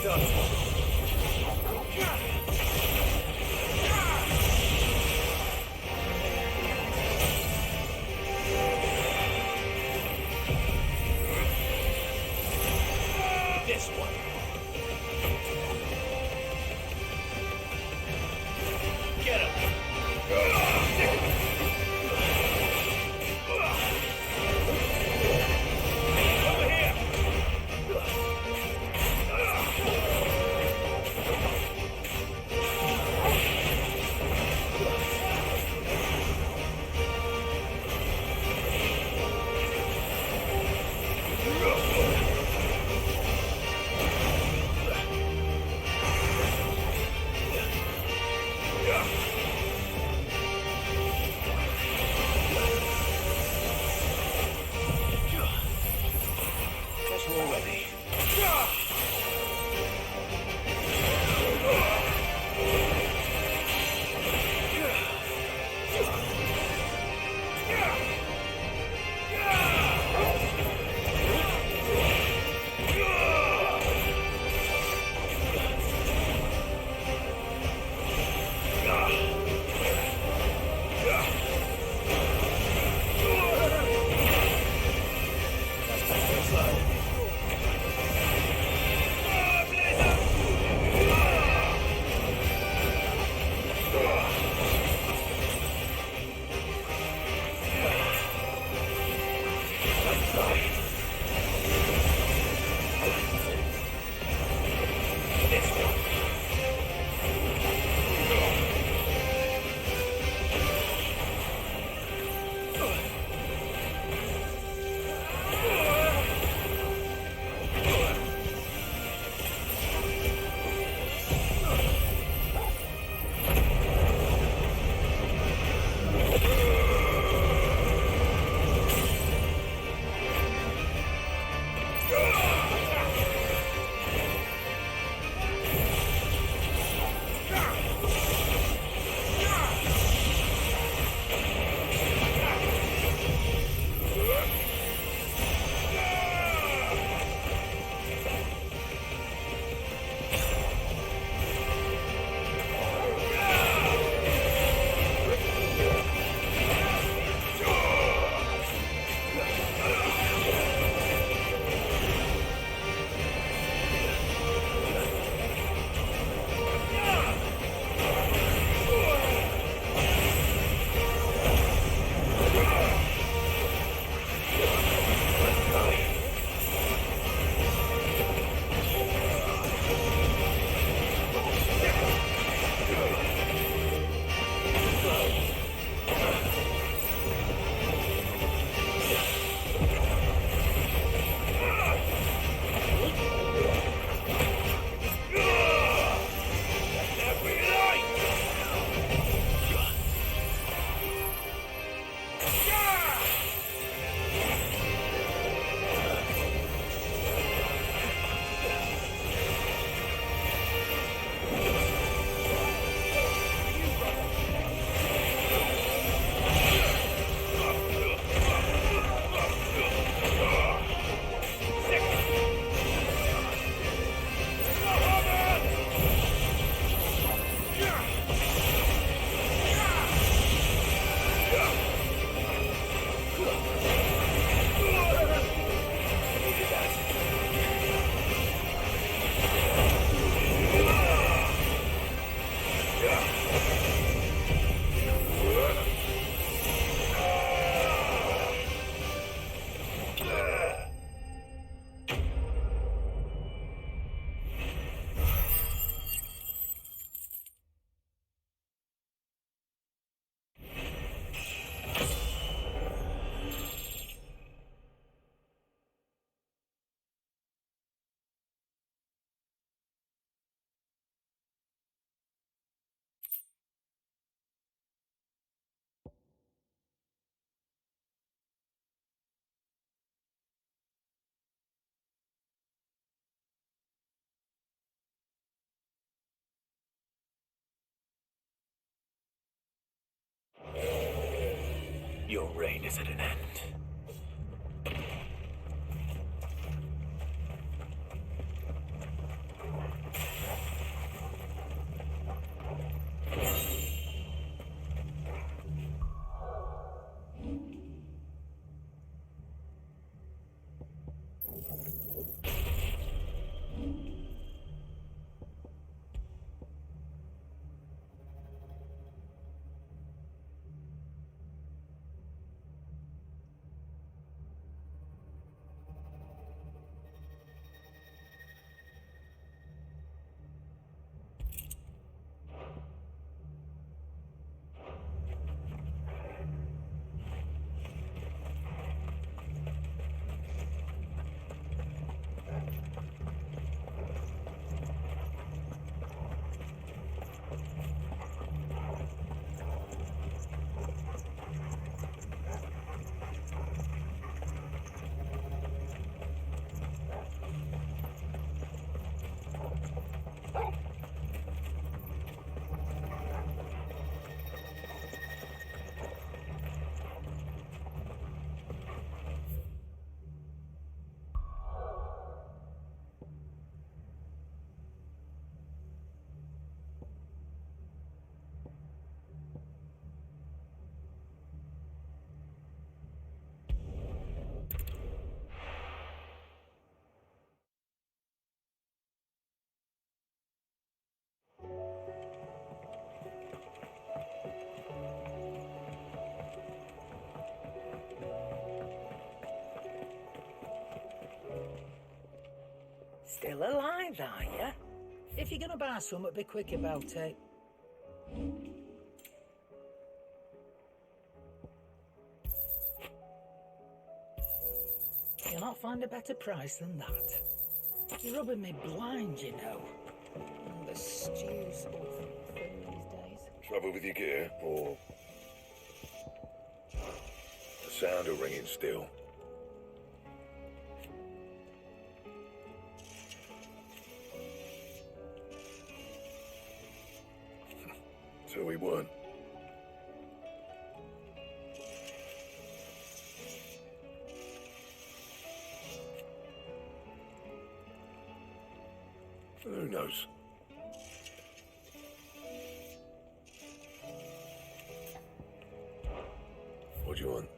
This one. Get him. Over here. That's already. Your reign is at an end. Still alive, are you? If you're gonna buy something, be quick about it. You'll not find a better price than that. You're rubbing me blind, you know. The stew's awful thin these days. Trouble with your gear, or the sound of ringing still? So we weren't. Who knows? What do you want?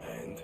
And?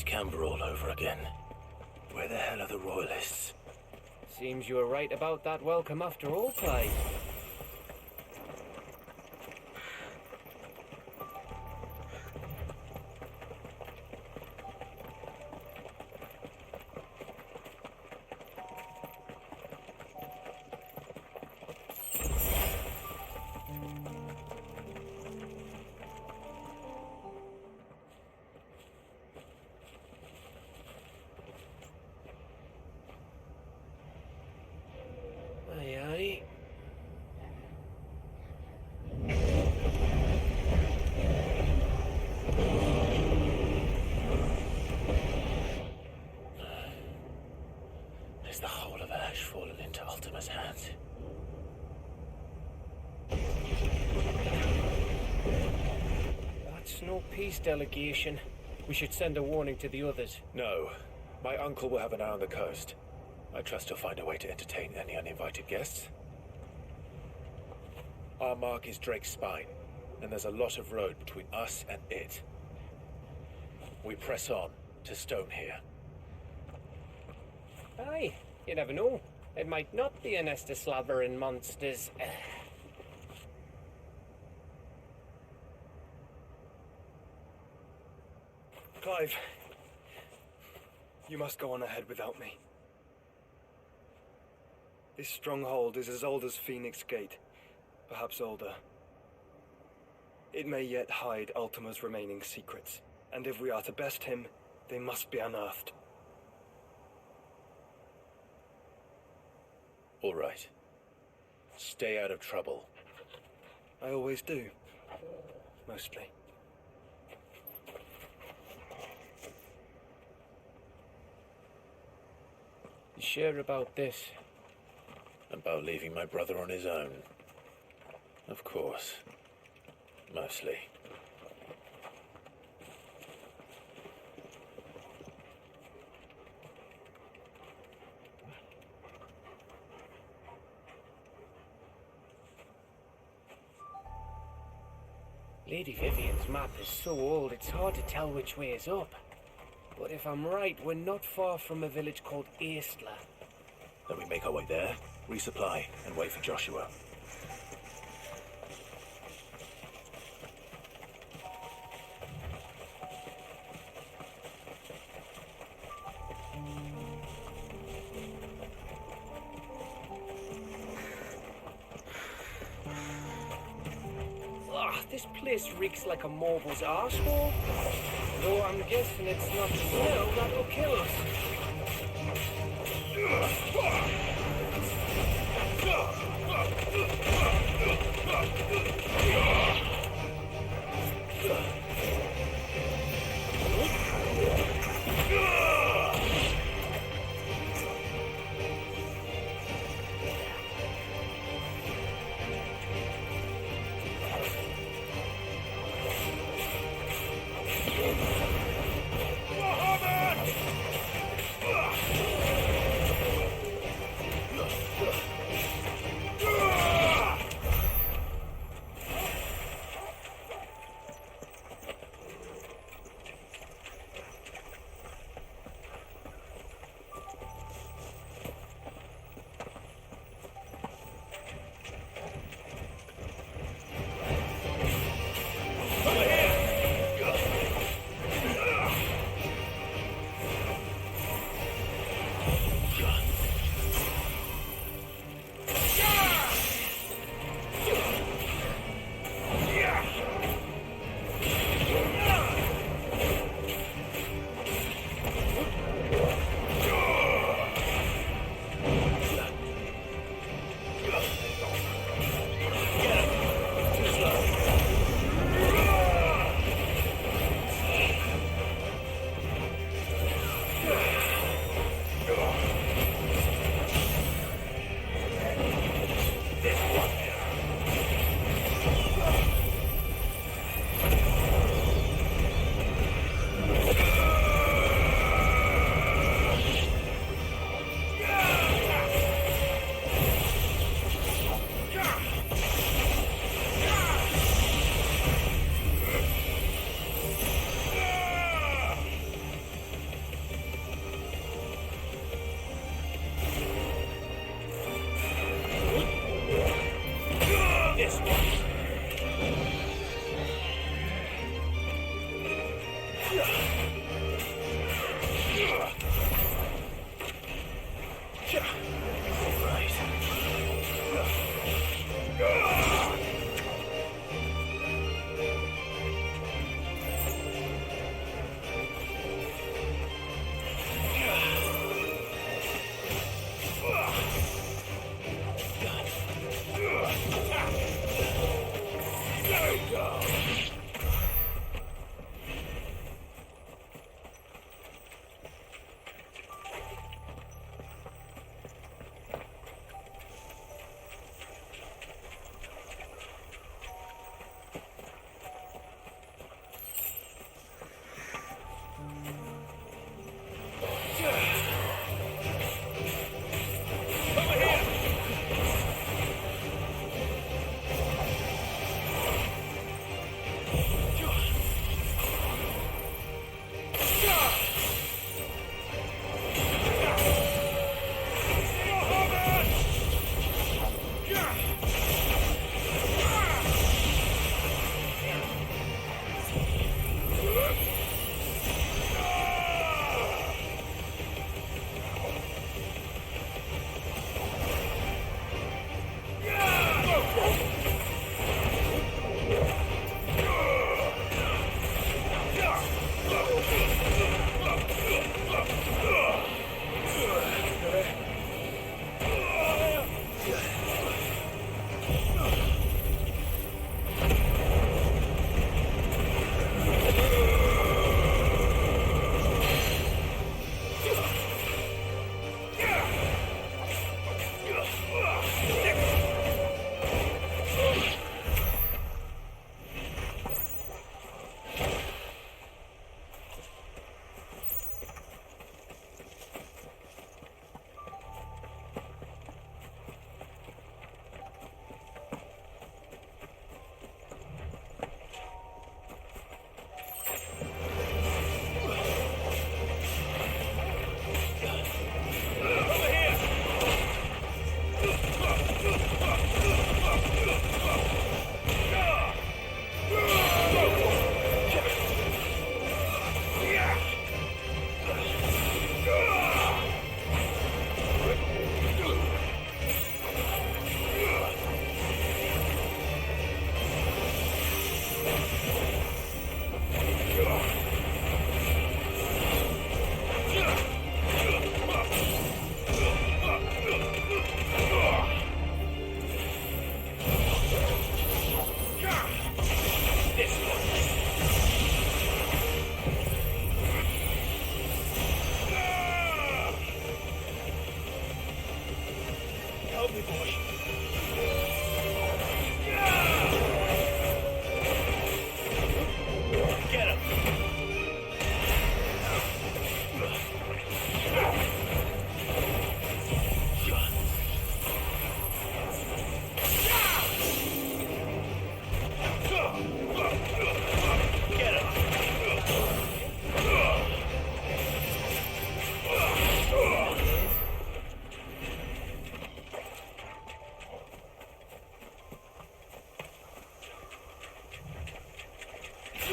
Camber all over again. Where the hell are the royalists? Seems you were right about that welcome after all, Clive. Is the whole of Ash fallen into Ultima's hands? That's no peace delegation. We should send a warning to the others. No. My uncle will have an eye on the coast. I trust he'll find a way to entertain any uninvited guests. Our mark is Drake's Spine, and there's a lot of road between us and it. We press on to Stone here. Aye, you never know. It might not be a nest of slavering monsters. Clive, you must go on ahead without me. This stronghold is as old as Phoenix Gate, perhaps older. It may yet hide Ultima's remaining secrets, and if we are to best him, they must be unearthed. All right. Stay out of trouble. I always do. Mostly. You sure about this? About leaving my brother on his own. Of course. Mostly. Lady Vivian's map is so old it's hard to tell which way is up. But if I'm right, we're not far from a village called Aistla. Then we make our way there, resupply, and wait for Joshua. This place reeks like a mobile's arsehole. Though I'm guessing it's not the smell that'll kill us.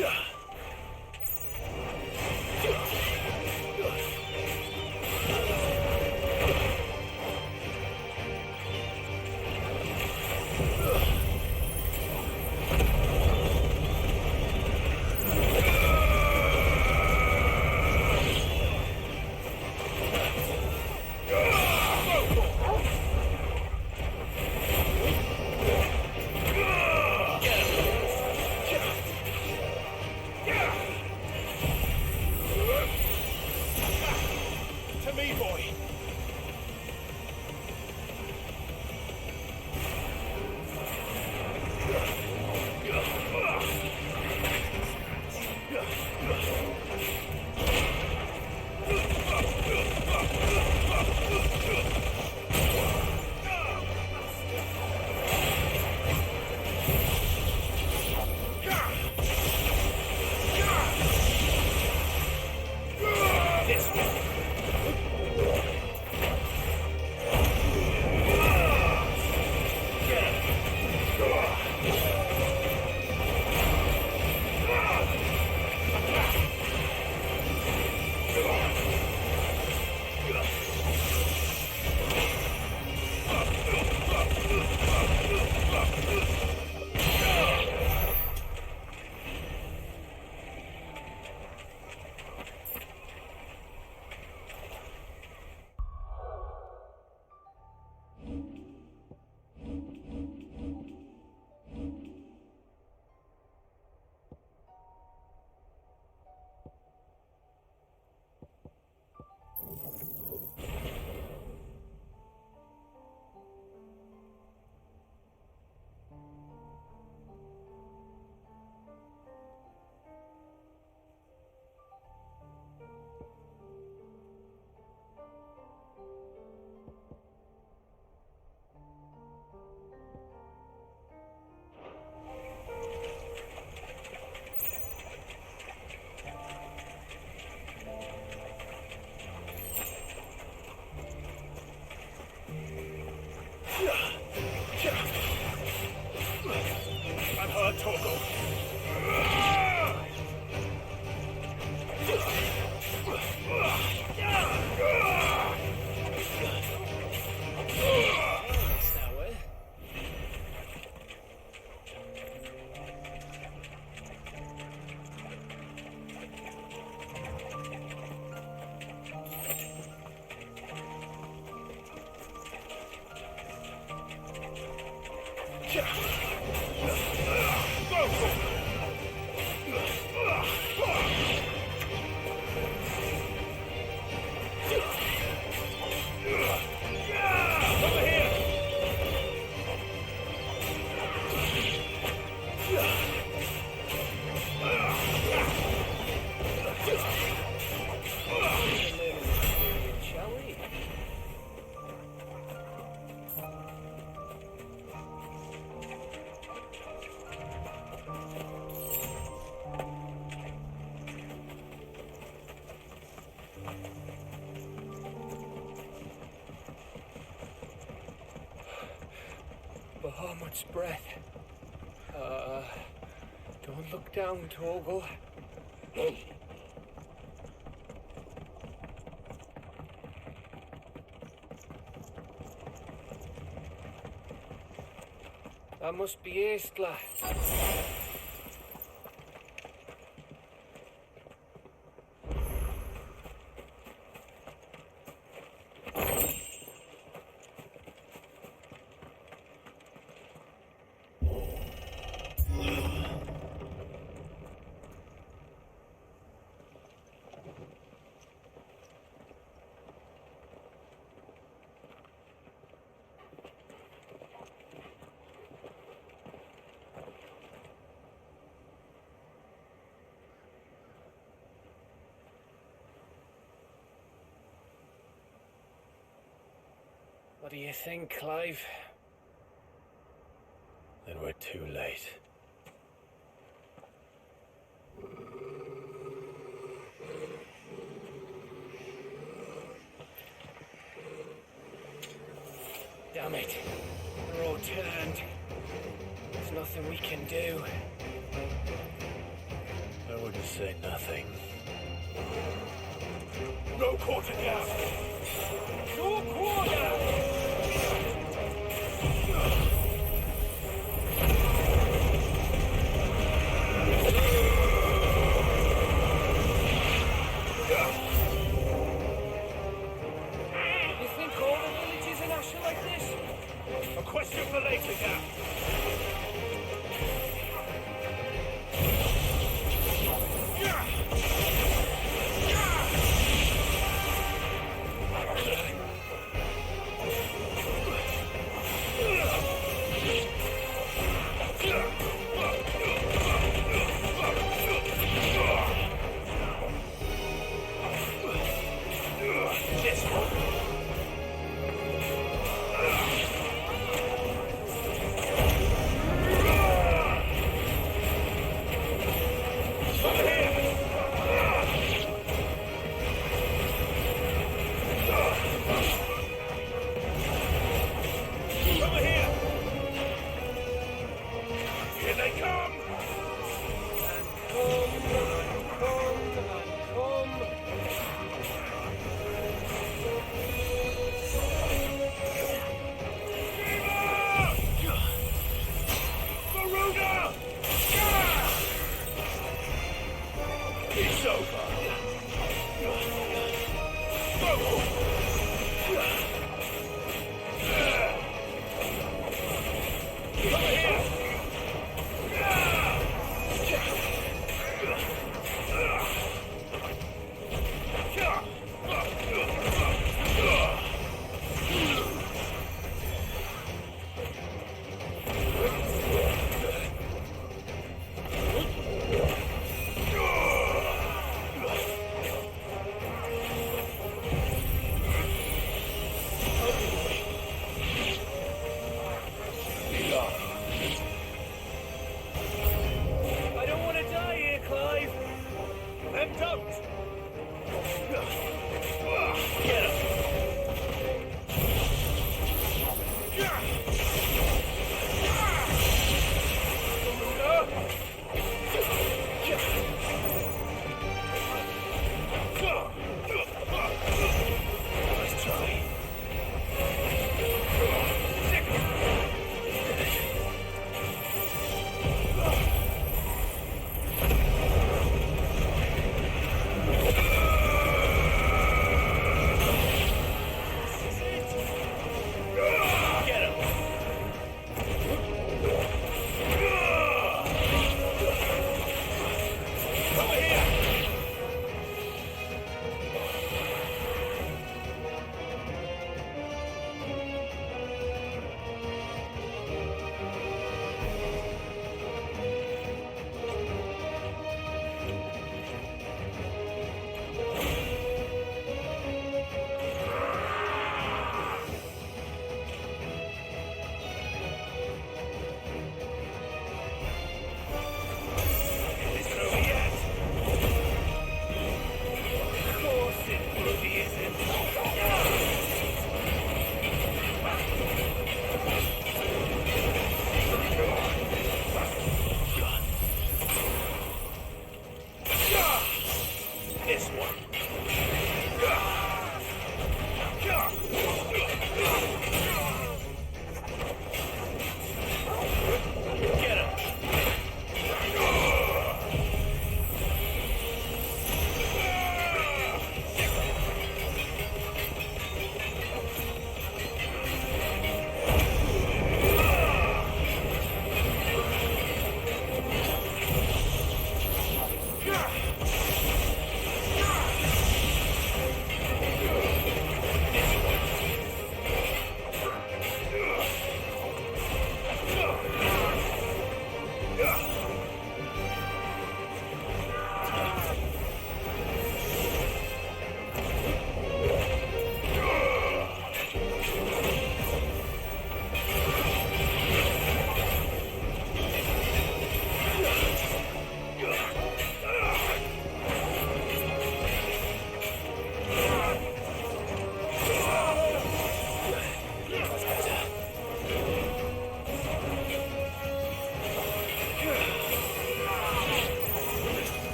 To me, boy. This way. I'm hurt, Torgal. Bahamut's breath. Don't look down, Torgal. That must be Aistla. What do you think, Clive? Then we're too late. Damn it. We're all turned. There's nothing we can do. prefer to say nothing. No quarter gap! No quarter! You think all the villages in Ash are like this? A question for later, Gap.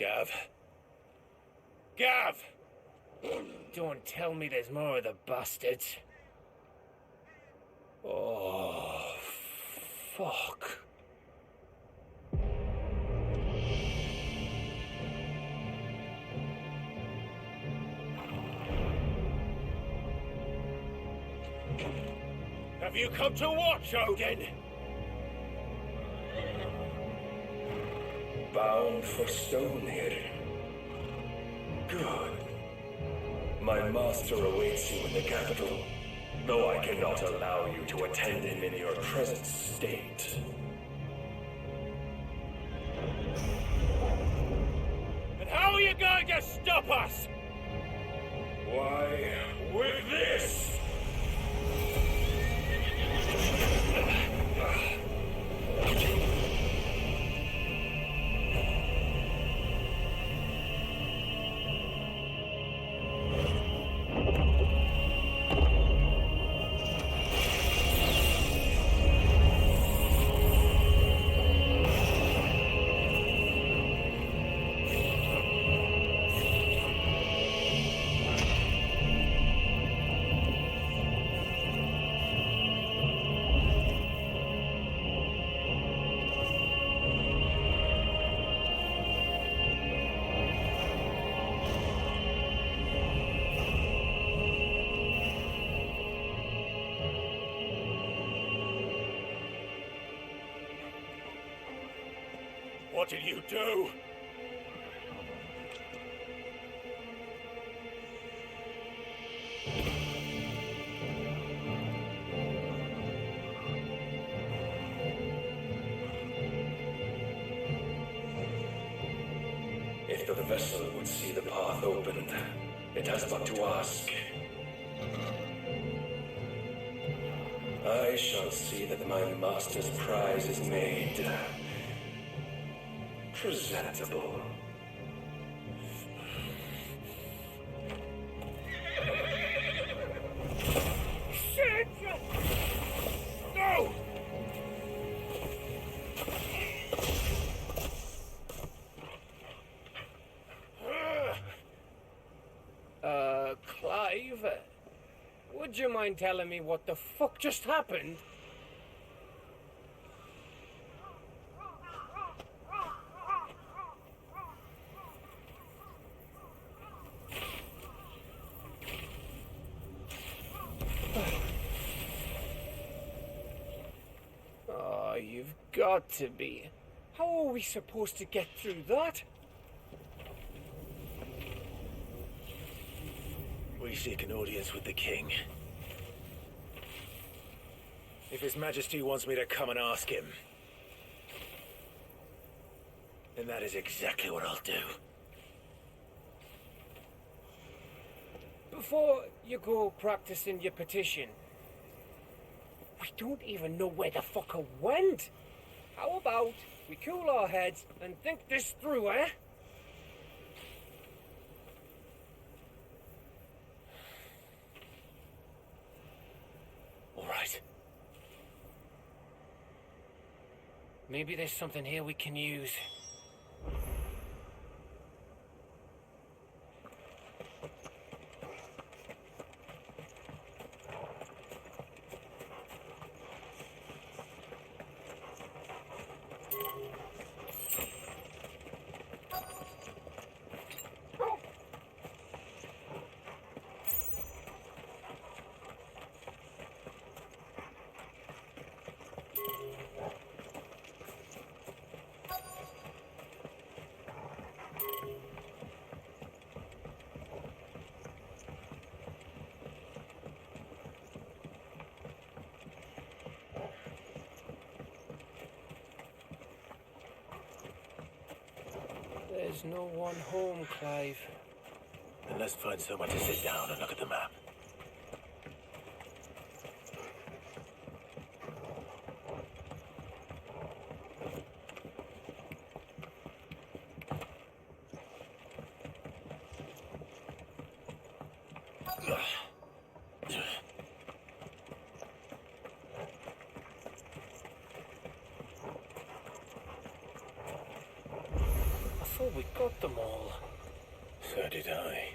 Gav. Gav! Don't tell me there's more of the bastards. Oh, fuck. Have you come to watch, Odin? Bound for Stonehill. Good. My master awaits you in the capital, though I cannot allow you to attend him in your present state. And how are you going to stop us? Why, with this! What did you do? If the vessel would see the path opened, it has but to ask. I shall see that my master's prize is made presentable. Shit! No! Clive, would you mind telling me what the fuck just happened? Oh, you've got to be. How are we supposed to get through that? We seek an audience with the king. If His Majesty wants me to come and ask him, then that is exactly what I'll do. Before you go practicing your petition, we don't even know where the fucker went. How about we cool our heads and think this through, eh? All right. Maybe there's something here we can use. There's no one home, Clive. Then let's find somewhere to sit down and look at the map. I thought we got got them all. So did I.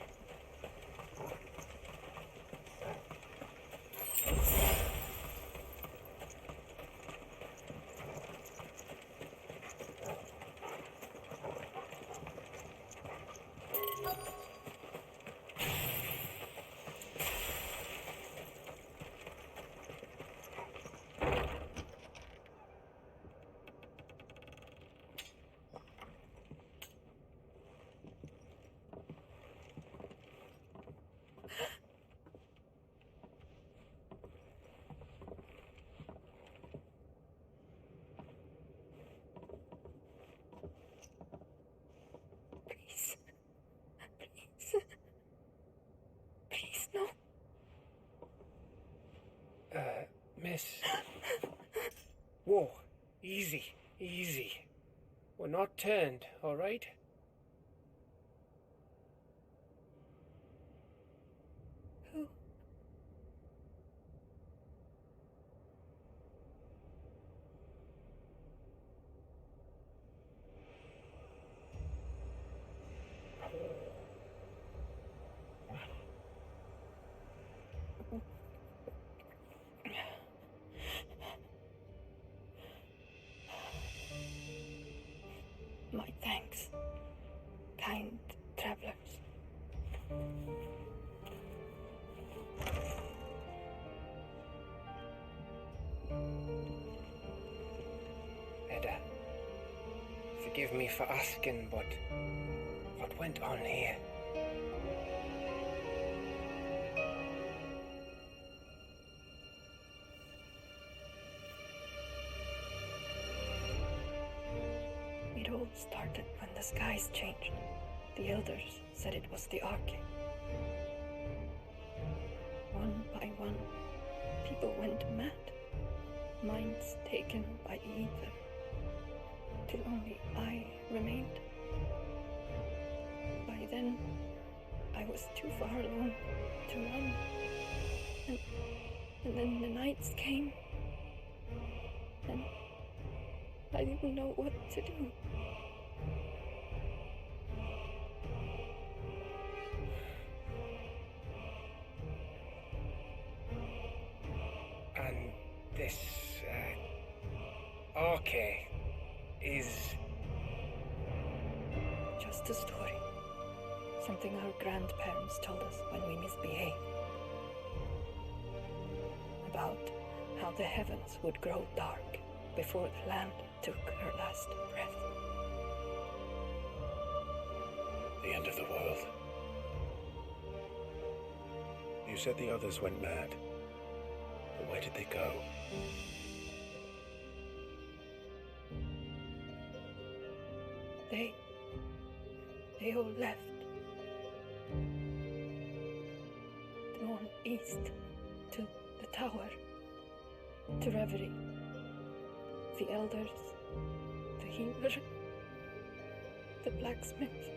Please, no. Miss. Whoa, easy, easy. We're not turned, all right? Who? My thanks, kind travelers. Edda, forgive me for asking, but what went on here? It all started when the skies changed. The elders said it was the Arche. One by one, people went mad. Minds taken by ether. Till only I remained. By then, I was too far along to run. And then the nights came. And I didn't know what to do. And this, Arche is... Just a story. Something our grandparents told us when we misbehaved. About how the heavens would grow dark before the land took her last breath. The end of the world. You said the others went mad. But where did they go? They all left. Gone east to the tower, to Reverie. The elders, the healer, the blacksmith,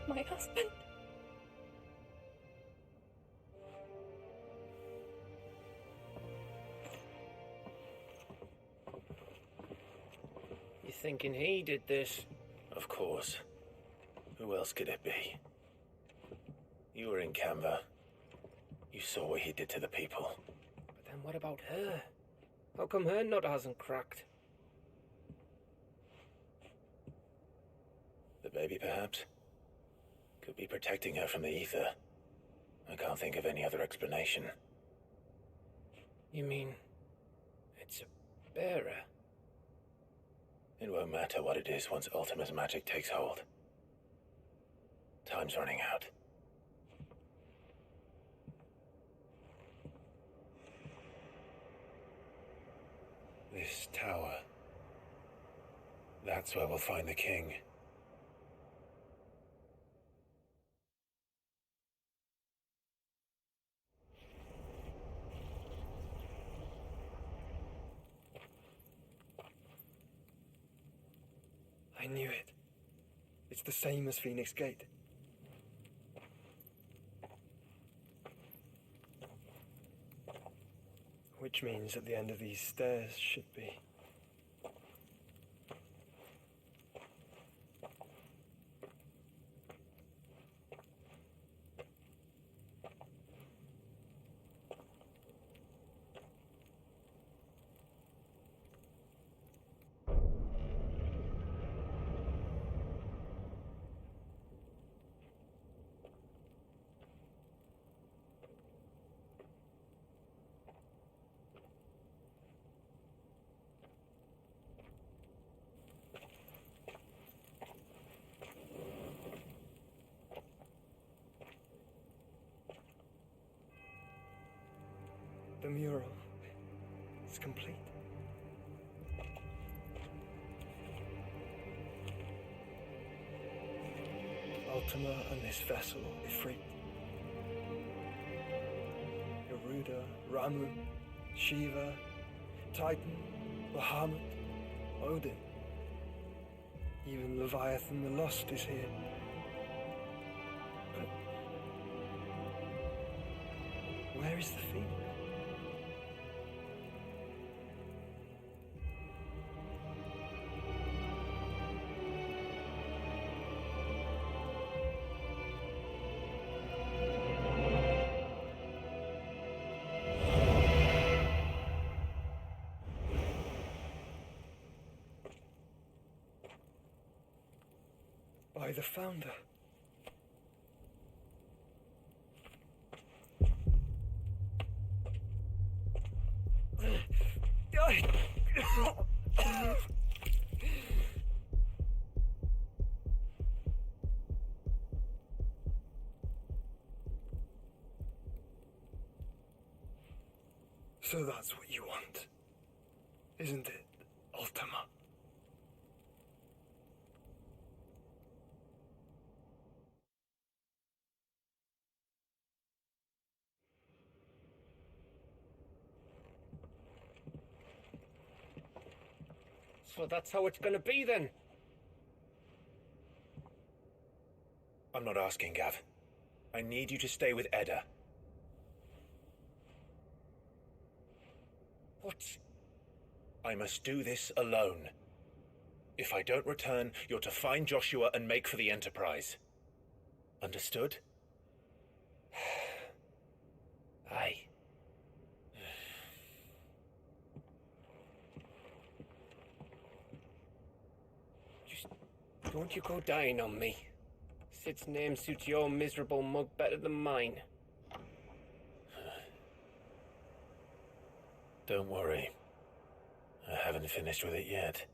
my husband. You thinking he did this? Of course. Who else could it be? You were in Canva. You saw what he did to the people. But then what about her? How come her nut hasn't cracked? The baby, perhaps? Could be protecting her from the ether. I can't think of any other explanation. You mean... it's a bearer? It won't matter what it is once Ultima's magic takes hold. Time's running out. This tower. That's where we'll find the king. I knew it. It's the same as Phoenix Gate. Which means at the end of these stairs should be... mural is complete. Ultima and this vessel, Ifrit. Garuda, Ramu, Shiva, Titan, Bahamut, Odin. Even Leviathan the Lost is here. But where is the fiend? By the Founder. So that's what you want, isn't it, Ultima? So that's how it's gonna be then? I'm not asking, Gav. I need you to stay with Edda. What? I must do this alone. If I don't return, you're to find Joshua and make for the Enterprise. Understood? Aye. Just don't you go dying on me. Sid's name suits your miserable mug better than mine. Don't worry. I haven't finished with it yet.